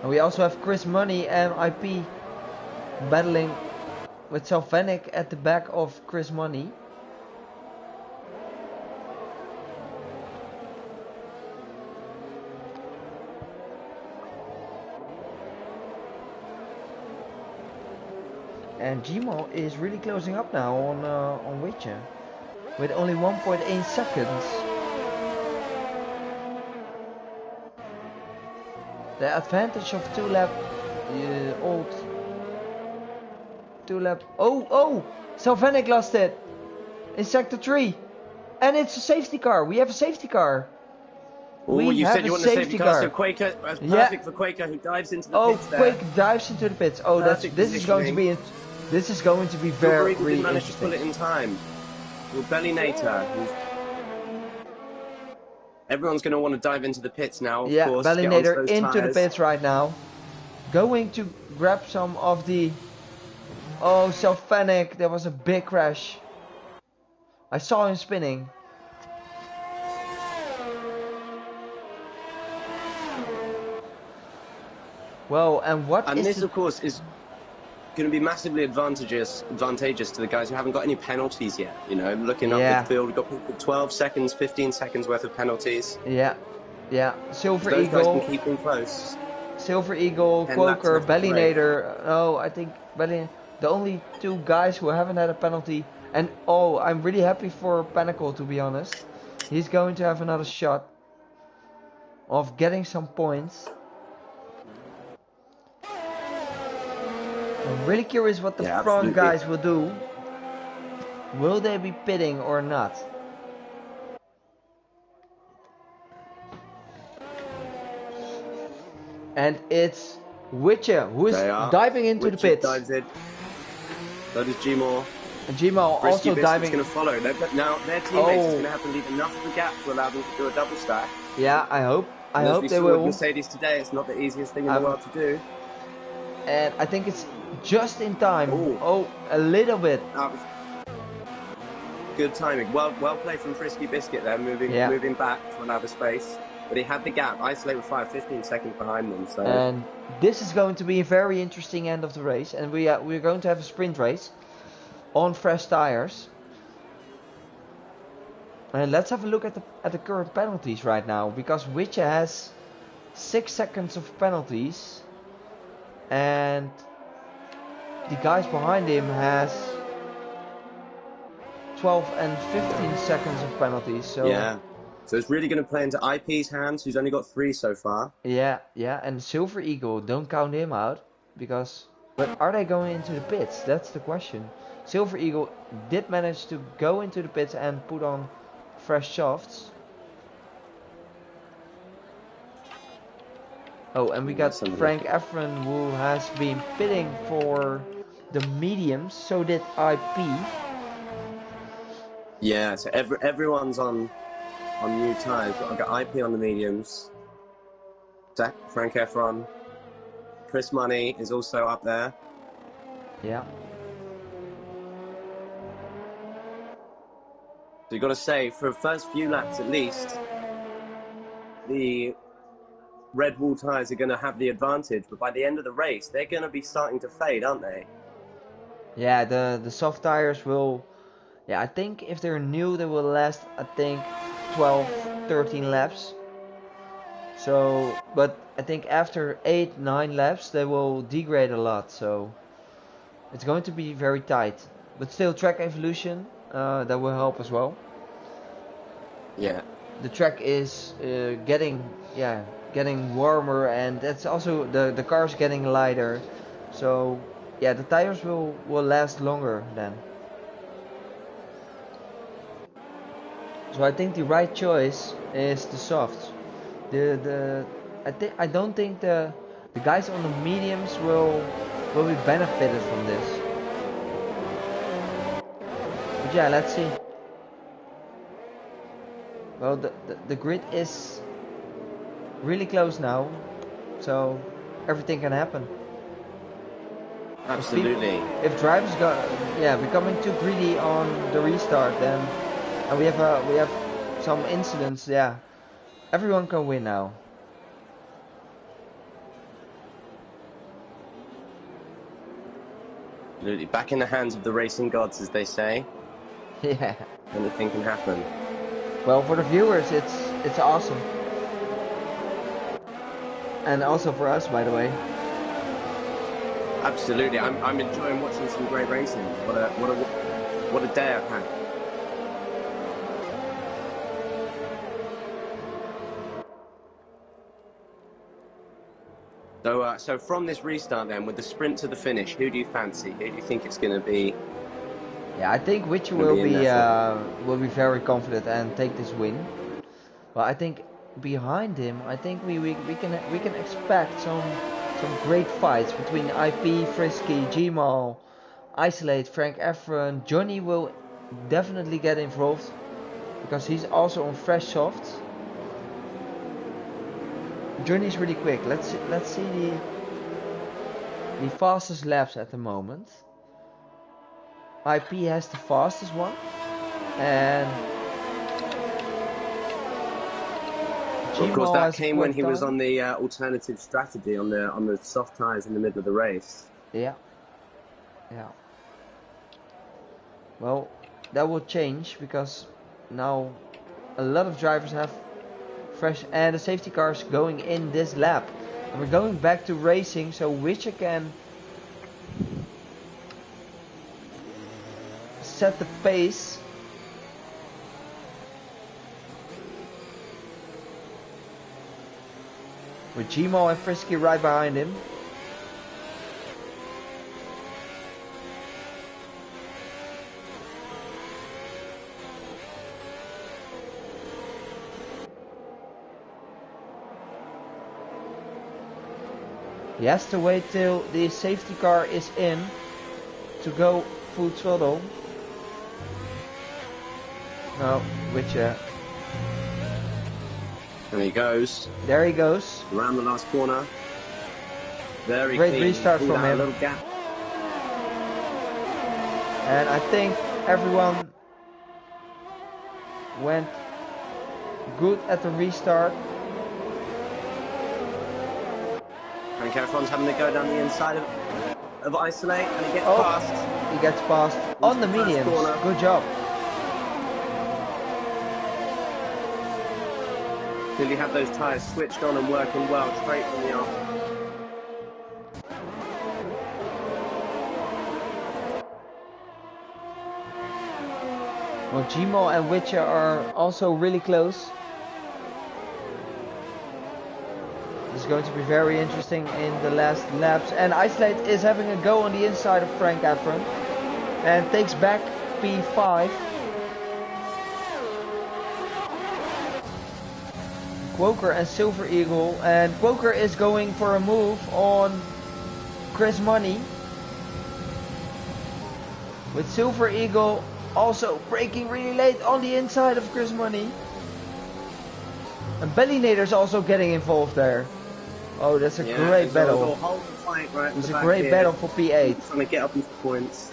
And we also have Chris Money and IP battling with Salvanic at the back of Chris Money. And Gmo is really closing up now on Witcher with only 1.8 seconds. The advantage of 2-lap Oh! Salvanic lost it in sector 3, and it's a safety car. We have a safety car. Oh, you said you want a safety car. So Quaker, that's perfect for Quaker, who dives into the pits there. Quaker dives into the pits. Oh, this is going to be very interesting. Didn't manage to pull it in time. Well, Bellinator, everyone's going to want to dive into the pits now, of course. Bellinator into the pits right now. Going to grab some of the... Oh, Salvanic, there was a big crash. I saw him spinning. Well, and this, of course, is going to be massively advantageous to the guys who haven't got any penalties yet. You know, looking up the field, we've got people 12 seconds, 15 seconds worth of penalties. Yeah. Silver Those Eagle. Guys can keep them close. Silver Eagle, Quaker, Bellinator. Oh, I think Bellinator. The only 2 guys who haven't had a penalty. And I'm really happy for Pinnacle, to be honest. He's going to have another shot of getting some points. I'm really curious what the front guys will do. Will they be pitting or not? And it's Witcher who is diving into the pits. Dives in. So does Gmo. And Gmo also diving. Going to follow. Now their teammates is going to have to leave enough of a gap to allow them to do a double stack. Yeah, I hope they will. With Mercedes today, it's not the easiest thing in the world to do. And I think it's just in time. Oh, a little bit. Good timing. Well played from Frisky Biscuit there, moving back to allow the space. But he had the gap. Isolate with 15 seconds behind them. So. And this is going to be a very interesting end of the race. And we're going to have a sprint race. on fresh tires. And let's have a look at the current penalties right now, because Witcher has 6 seconds of penalties, and the guys behind him has 12 and 15 seconds of penalties. So yeah, so it's really going to play into IP's hands, who's only got 3 so far. Yeah, and Silver Eagle, don't count him out, because but are they going into the pits? That's the question. Silver Eagle did manage to go into the pits and put on fresh shafts. Oh, and we got Frank Efron, who has been pitting for the mediums. So did IP. Yeah, so everyone's on new tires. I've got IP on the mediums. Frank Efron. Chris Money is also up there. Yeah. So you've got to say, for the first few laps at least, the Red Bull tyres are going to have the advantage, but by the end of the race, they're going to be starting to fade, aren't they? Yeah, the soft tires will... Yeah, I think if they're new, they will last, I think, 12, 13 laps. So, but I think after 8, 9 laps, they will degrade a lot. So, it's going to be very tight. But still, track evolution, that will help as well. Yeah. The track is getting warmer, and that's also the car's getting lighter. So, yeah, the tires will last longer then. So I think the right choice is the softs. I don't think the guys on the mediums will be benefited from this. But yeah, let's see. Well, the grid is really close now, so everything can happen. Absolutely. If drivers becoming too greedy on the restart, then and we have some incidents, yeah, everyone can win now. Absolutely. Back in the hands of the racing gods, as they say. Yeah. Anything can happen. Well, for the viewers, it's awesome. And also for us, by the way. Absolutely. I'm enjoying watching some great racing. What a day I've had. So from this restart then, with the sprint to the finish, who do you fancy? Who do you think it's going to be? Yeah, I think Witcher will be very confident and take this win. Well, I think behind him, I think we can expect some great fights between IP, Frisky, Gmal, Isolate, Frank Efron. Johnny will definitely get involved because he's also on fresh softs. Journey's really quick. Let's see the fastest laps at the moment. IP has the fastest one, and of course that came when he was on the alternative strategy on the soft tires in the middle of the race. Yeah. Well, that will change because now a lot of drivers have fresh, and the safety cars going in this lap, and we're going back to racing, so Witcher can set the pace. With Gmal and Frisky right behind him. He has to wait till the safety car is in to go full throttle. No, Witcher. There he goes. There he goes. Around the last corner. Very great clean. Restart from him. A little gap. And I think everyone went good at the restart. And Efron's having to go down the inside of Isolate, and he gets past. he gets past on the mediums. Good job. Did he have those tyres switched on and working well straight from the off? Well, Gmo and Witcher are also really close. This is going to be very interesting in the last laps. And Isolate is having a go on the inside of Frank Efron and takes back P5. Quoker and Silver Eagle, and Quoker is going for a move on Chris Money, with Silver Eagle also braking really late on the inside of Chris Money, and Bellinator's also getting involved there. Oh, that's a great battle. It's a great battle for P8. Trying to get up into points.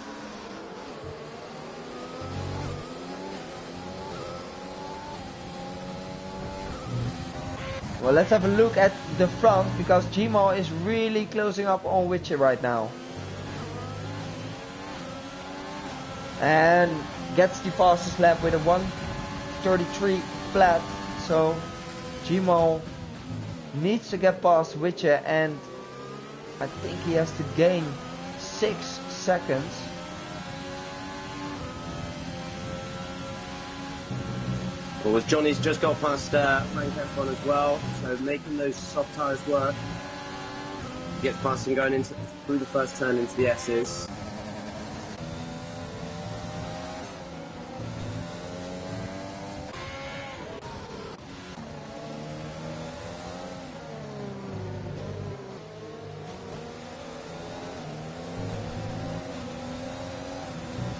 Well, let's have a look at the front, because Gmo is really closing up on Witcher right now. And gets the fastest lap with a 1:33 flat. So Gmo needs to get past Witcher, and I think he has to gain 6 seconds. Well, Johnny's just got past Frank Efron as well, so making those soft tyres work. Gets past him going through the first turn into the S's.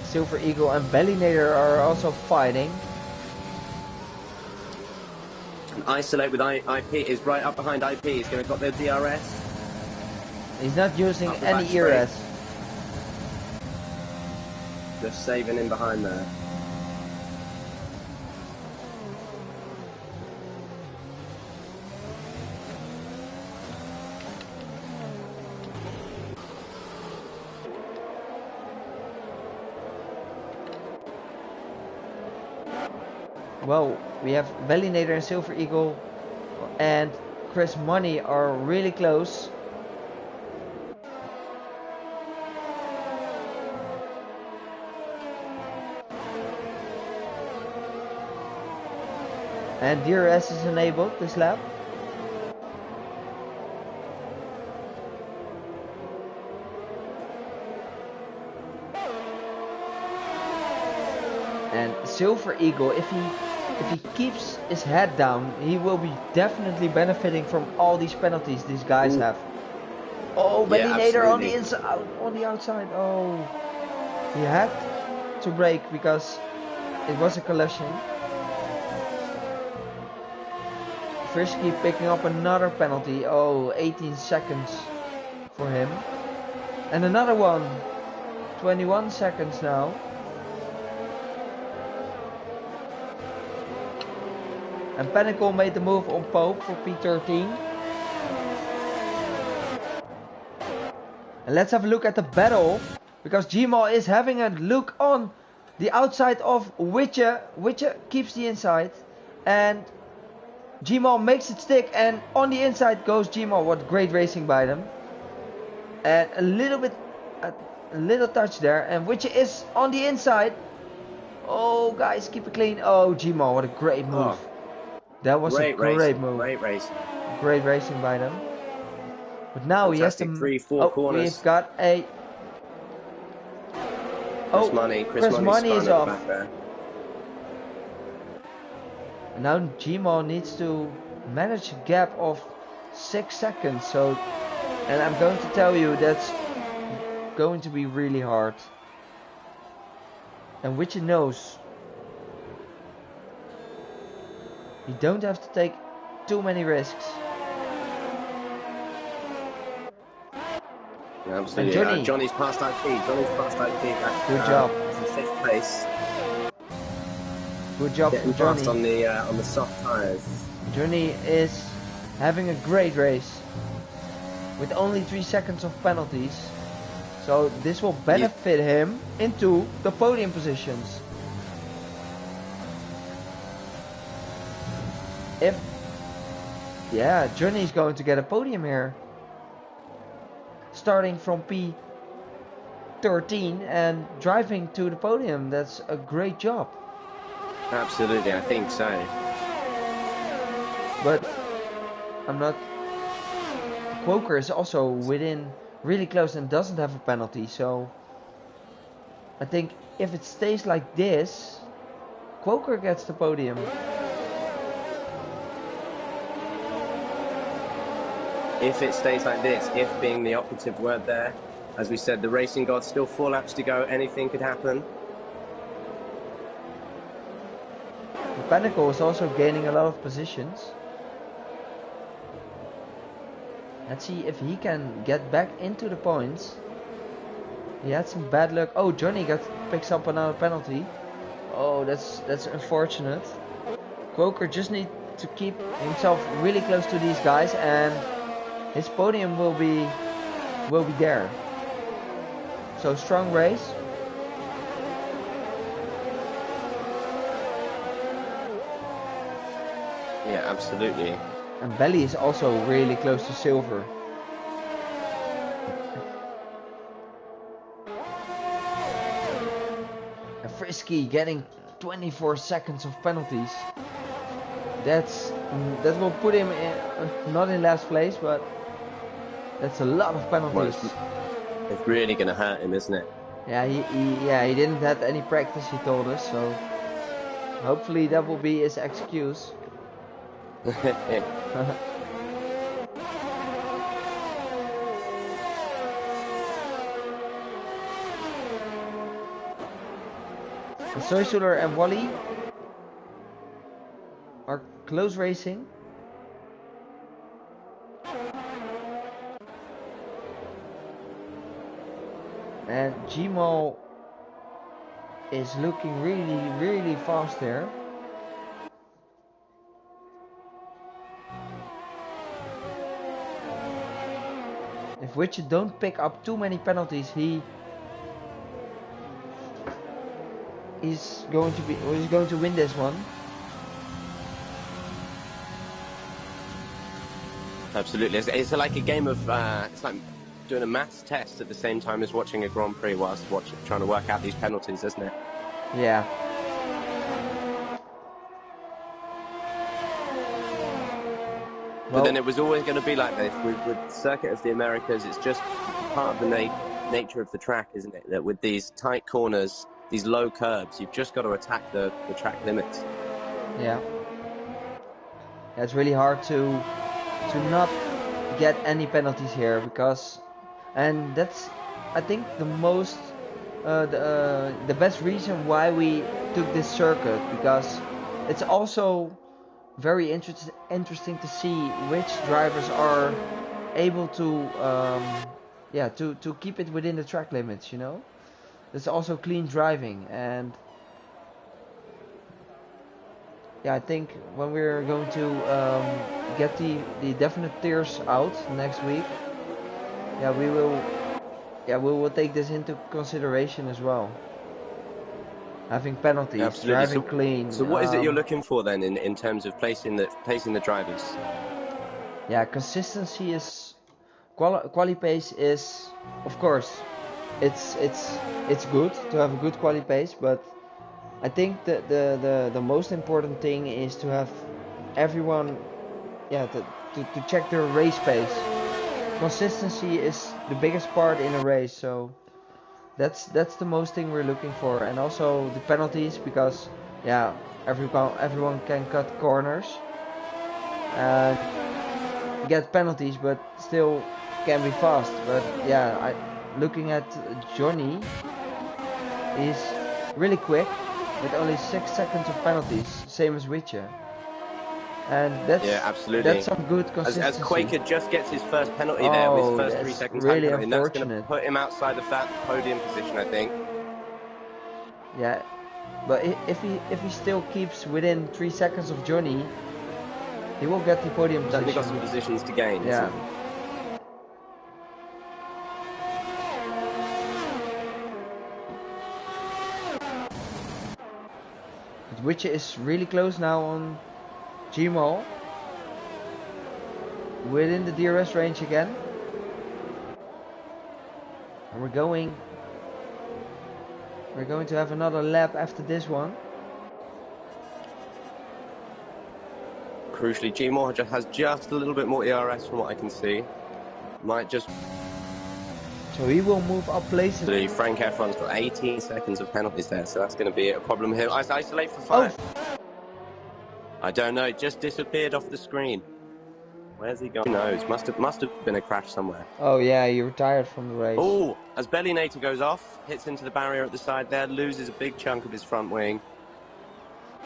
Silver Eagle and Bellinator are also fighting. Isolate with IP is right up behind IP. He's going to got their DRS. He's not using any ERS. Just saving in behind there. Well, we have Bellinator and Silver Eagle and Chris Money are really close. And DRS is enabled this lap. And Silver Eagle, if he keeps his head down, he will be definitely benefiting from all these penalties these guys have. Oh, Bellinator on the inside, on the outside. Oh, he had to brake because it was a collision. Frisky picking up another penalty. Oh, 18 seconds for him. And another one. 21 seconds now. And Pinnacle made the move on Pope for P13. And let's have a look at the battle, because Gmo is having a look on the outside of Witcher. Witcher keeps the inside, and Gmo makes it stick, and on the inside goes Gmo. What great racing by them. And a little touch there, and Witcher is on the inside. Oh guys, keep it clean. Oh, Gmo, what a great move. That was a great move. Great racing. Great racing by them. But now he has to... 3-4 corners. We've got a... Chris Money is off. Now Gmo needs to manage a gap of 6 seconds. So, and I'm going to tell you that's going to be really hard. And Witcher knows. You don't have to take too many risks. Yeah, absolutely. Johnny's past IP. Good job. It's in 5th place. Good job Getting for Johnny. Fast on the soft tyres. Johnny is having a great race with only 3 seconds of penalties. So this will benefit him into the podium positions. Yeah, Johnny's going to get a podium here. Starting from P13 and driving to the podium. That's a great job. Absolutely, I think so. But I'm not... Quoker is also within really close and doesn't have a penalty, so I think if it stays like this, Quoker gets the podium. If it stays like this, if being the operative word there, as we said, the racing gods, still 4 laps to go, anything could happen. The Pinnacle is also gaining a lot of positions. Let's see if he can get back into the points. He had some bad luck. Oh, Johnny picks up another penalty. Oh, that's unfortunate. Quoker just needs to keep himself really close to these guys, and his podium will be there. So strong race. Yeah, absolutely. And Belly is also really close to silver. And Frisky getting 24 seconds of penalties. That will put him in, not in last place, but that's a lot of penalties. Well, it's really going to hurt him, isn't it? Yeah, he didn't have any practice, he told us, so hopefully that will be his excuse. Soysuler and Wally are close racing. And Gmal is looking really fast there. If Witcher don't pick up too many penalties, he's going to win this one. Absolutely, it's like a game of it's like doing a maths test at the same time as watching a Grand Prix whilst trying to work out these penalties, isn't it? Yeah. But then it was always going to be like this with Circuit of the Americas. It's just part of the nature of the track, isn't it? That with these tight corners, these low curbs, you've just got to attack the track limits. Yeah. It's really hard to not get any penalties here, because, and that's, I think, the most the best reason why we took this circuit, because it's also very interesting to see which drivers are able to to keep it within the track limits, you know. It's also clean driving, and yeah, I think when we're going to get the definite tiers out next week, we will take this into consideration as well. Having penalties, absolutely. driving clean. So what is it you're looking for then in terms of placing the drivers? Yeah, consistency is quali pace is, of course, it's good to have a good quali pace, but I think the most important thing is to have everyone to check their race pace. Consistency is the biggest part in a race, so that's the most thing we're looking for. And also the penalties, because everyone can cut corners and get penalties, but still can be fast. But looking at Johnny, he's really quick with only 6 seconds of penalties, same as Witcher. And absolutely. That's some good consistency. As Quaker just gets his first penalty there with his first 3 seconds really penalty, and that's going to put him outside of that podium position, I think. Yeah, but if he still keeps within 3 seconds of Johnny, he will get the podium position. He's got some positions to gain. Yeah. which is really close now on Gmall. Within the DRS range again. And we're going to have another lap after this one. Crucially, Gmall has just a little bit more ERS from what I can see. Might just... So he will move up places. Frank Efron's got 18 seconds of penalties there, so that's going to be a problem here. Isolate for 5. Oh. I don't know, it just disappeared off the screen. Where's he gone? Who knows? Must have been a crash somewhere. Oh yeah, he retired from the race. Oh, as Bellinator goes off, hits into the barrier at the side there, loses a big chunk of his front wing.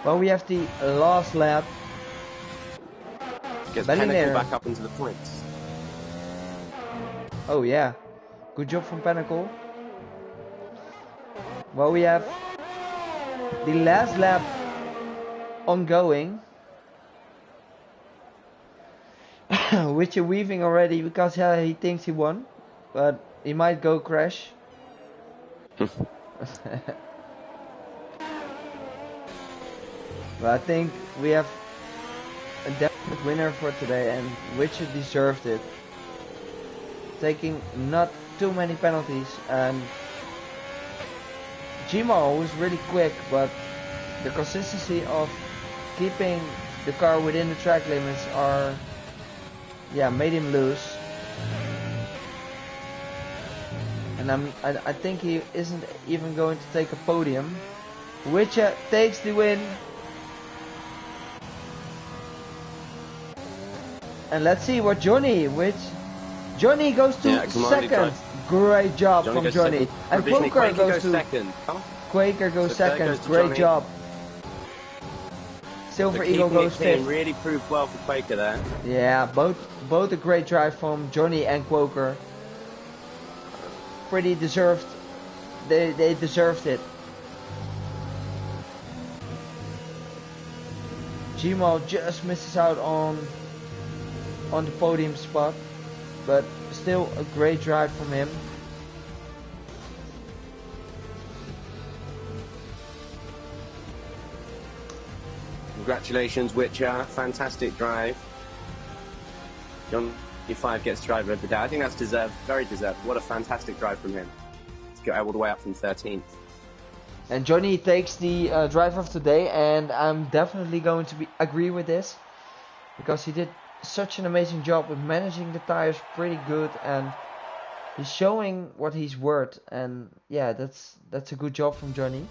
Well, we have the last lap. Gets Pinnacle back up into the points. Oh yeah, good job from Pinnacle. Well, we have the last lap ongoing. Which you're weaving already because he thinks he won, but he might go crash. But I think we have a definite winner for today, and Witcher deserved it. Taking not too many penalties, and Gmo was really quick, but the consistency of keeping the car within the track limits made him lose. And I think he isn't even going to take a podium. Witcher takes the win. And let's see what Johnny goes to second. Great job from Johnny. And Quaker goes to second. Quaker goes second. Great job. Silver Eagle goes fifth. Really proved well for Quaker there. Yeah, both a great drive from Johnny and Quaker. Pretty deserved. They deserved it. Gmo just misses out on the podium spot, but still a great drive from him. Congratulations, Witcher. Fantastic drive. John 5 gets driver of the day. I think that's deserved. Very deserved. What a fantastic drive from him. Let's go all the way up from 13th. And Johnny takes the driver of the day, and I'm definitely going to agree with this, because he did such an amazing job with managing the tires pretty good, and he's showing what he's worth. And yeah, that's a good job from Johnny.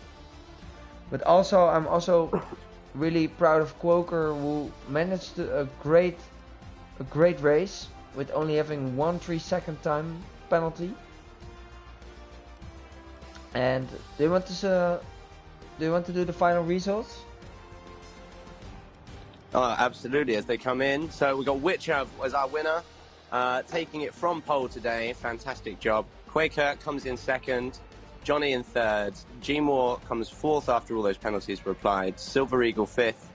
But also, I'm also really proud of Quaker, who managed a great race with only having 1 3-second time penalty. And do you want to do the final results? Oh, absolutely, as they come in. So we got Witcher as our winner, taking it from pole today. Fantastic job. Quaker comes in second. Johnny in third. G-Moore comes fourth after all those penalties were applied. Silver Eagle fifth.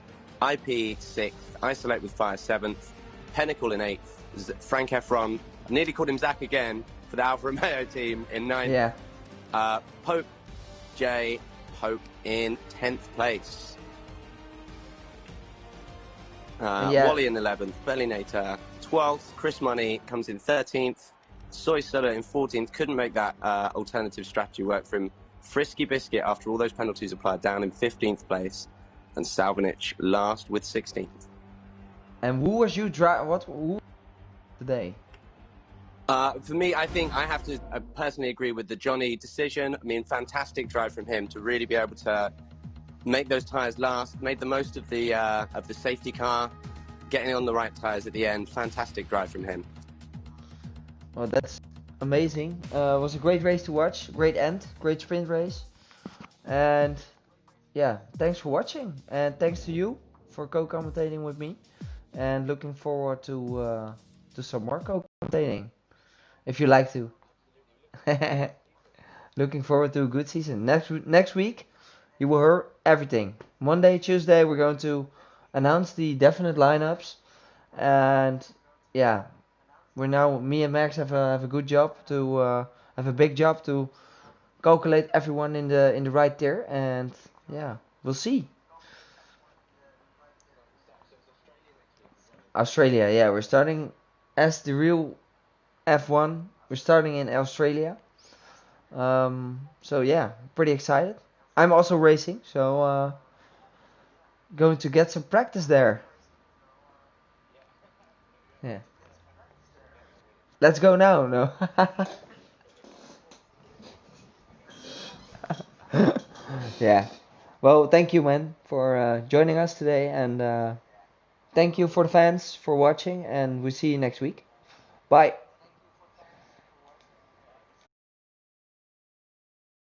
IP sixth. Isolate with Fire seventh. Pinnacle in eighth. Frank Efron, nearly called him Zach again, for the Alfa Romeo team in ninth. Yeah. Pope in 10th place. Wally in 11th. Bellinator 12th. Chris Money comes in 13th. Soy Soda in 14th. Couldn't make that alternative strategy work for him. Frisky Biscuit, after all those penalties applied, down in 15th place. And Salvanich last with 16th. And who was you who today? For me, I think I have to personally agree with the Johnny decision. I mean, fantastic drive from him to really be able to make those tyres last, made the most of the safety car, getting on the right tyres at the end. Fantastic drive from him. Well, that's amazing. It was a great race to watch. Great end. Great sprint race. And yeah, thanks for watching. And thanks to you for co-commentating with me. And looking forward to some more co-commentating, if you like to. Looking forward to a good season. Next week, you will hear everything. Monday, Tuesday, we're going to announce the definite lineups. And yeah, me and Max have a good job to have a big job to calculate everyone in the right tier. And yeah, we'll see. Australia, yeah, we're starting as the real F1. We're starting in Australia. So yeah, pretty excited. I'm also racing, so going to get some practice there. Yeah. Let's go now. No. Yeah. Well, thank you, man, for joining us today, and thank you for the fans for watching, and we'll see you next week. Bye.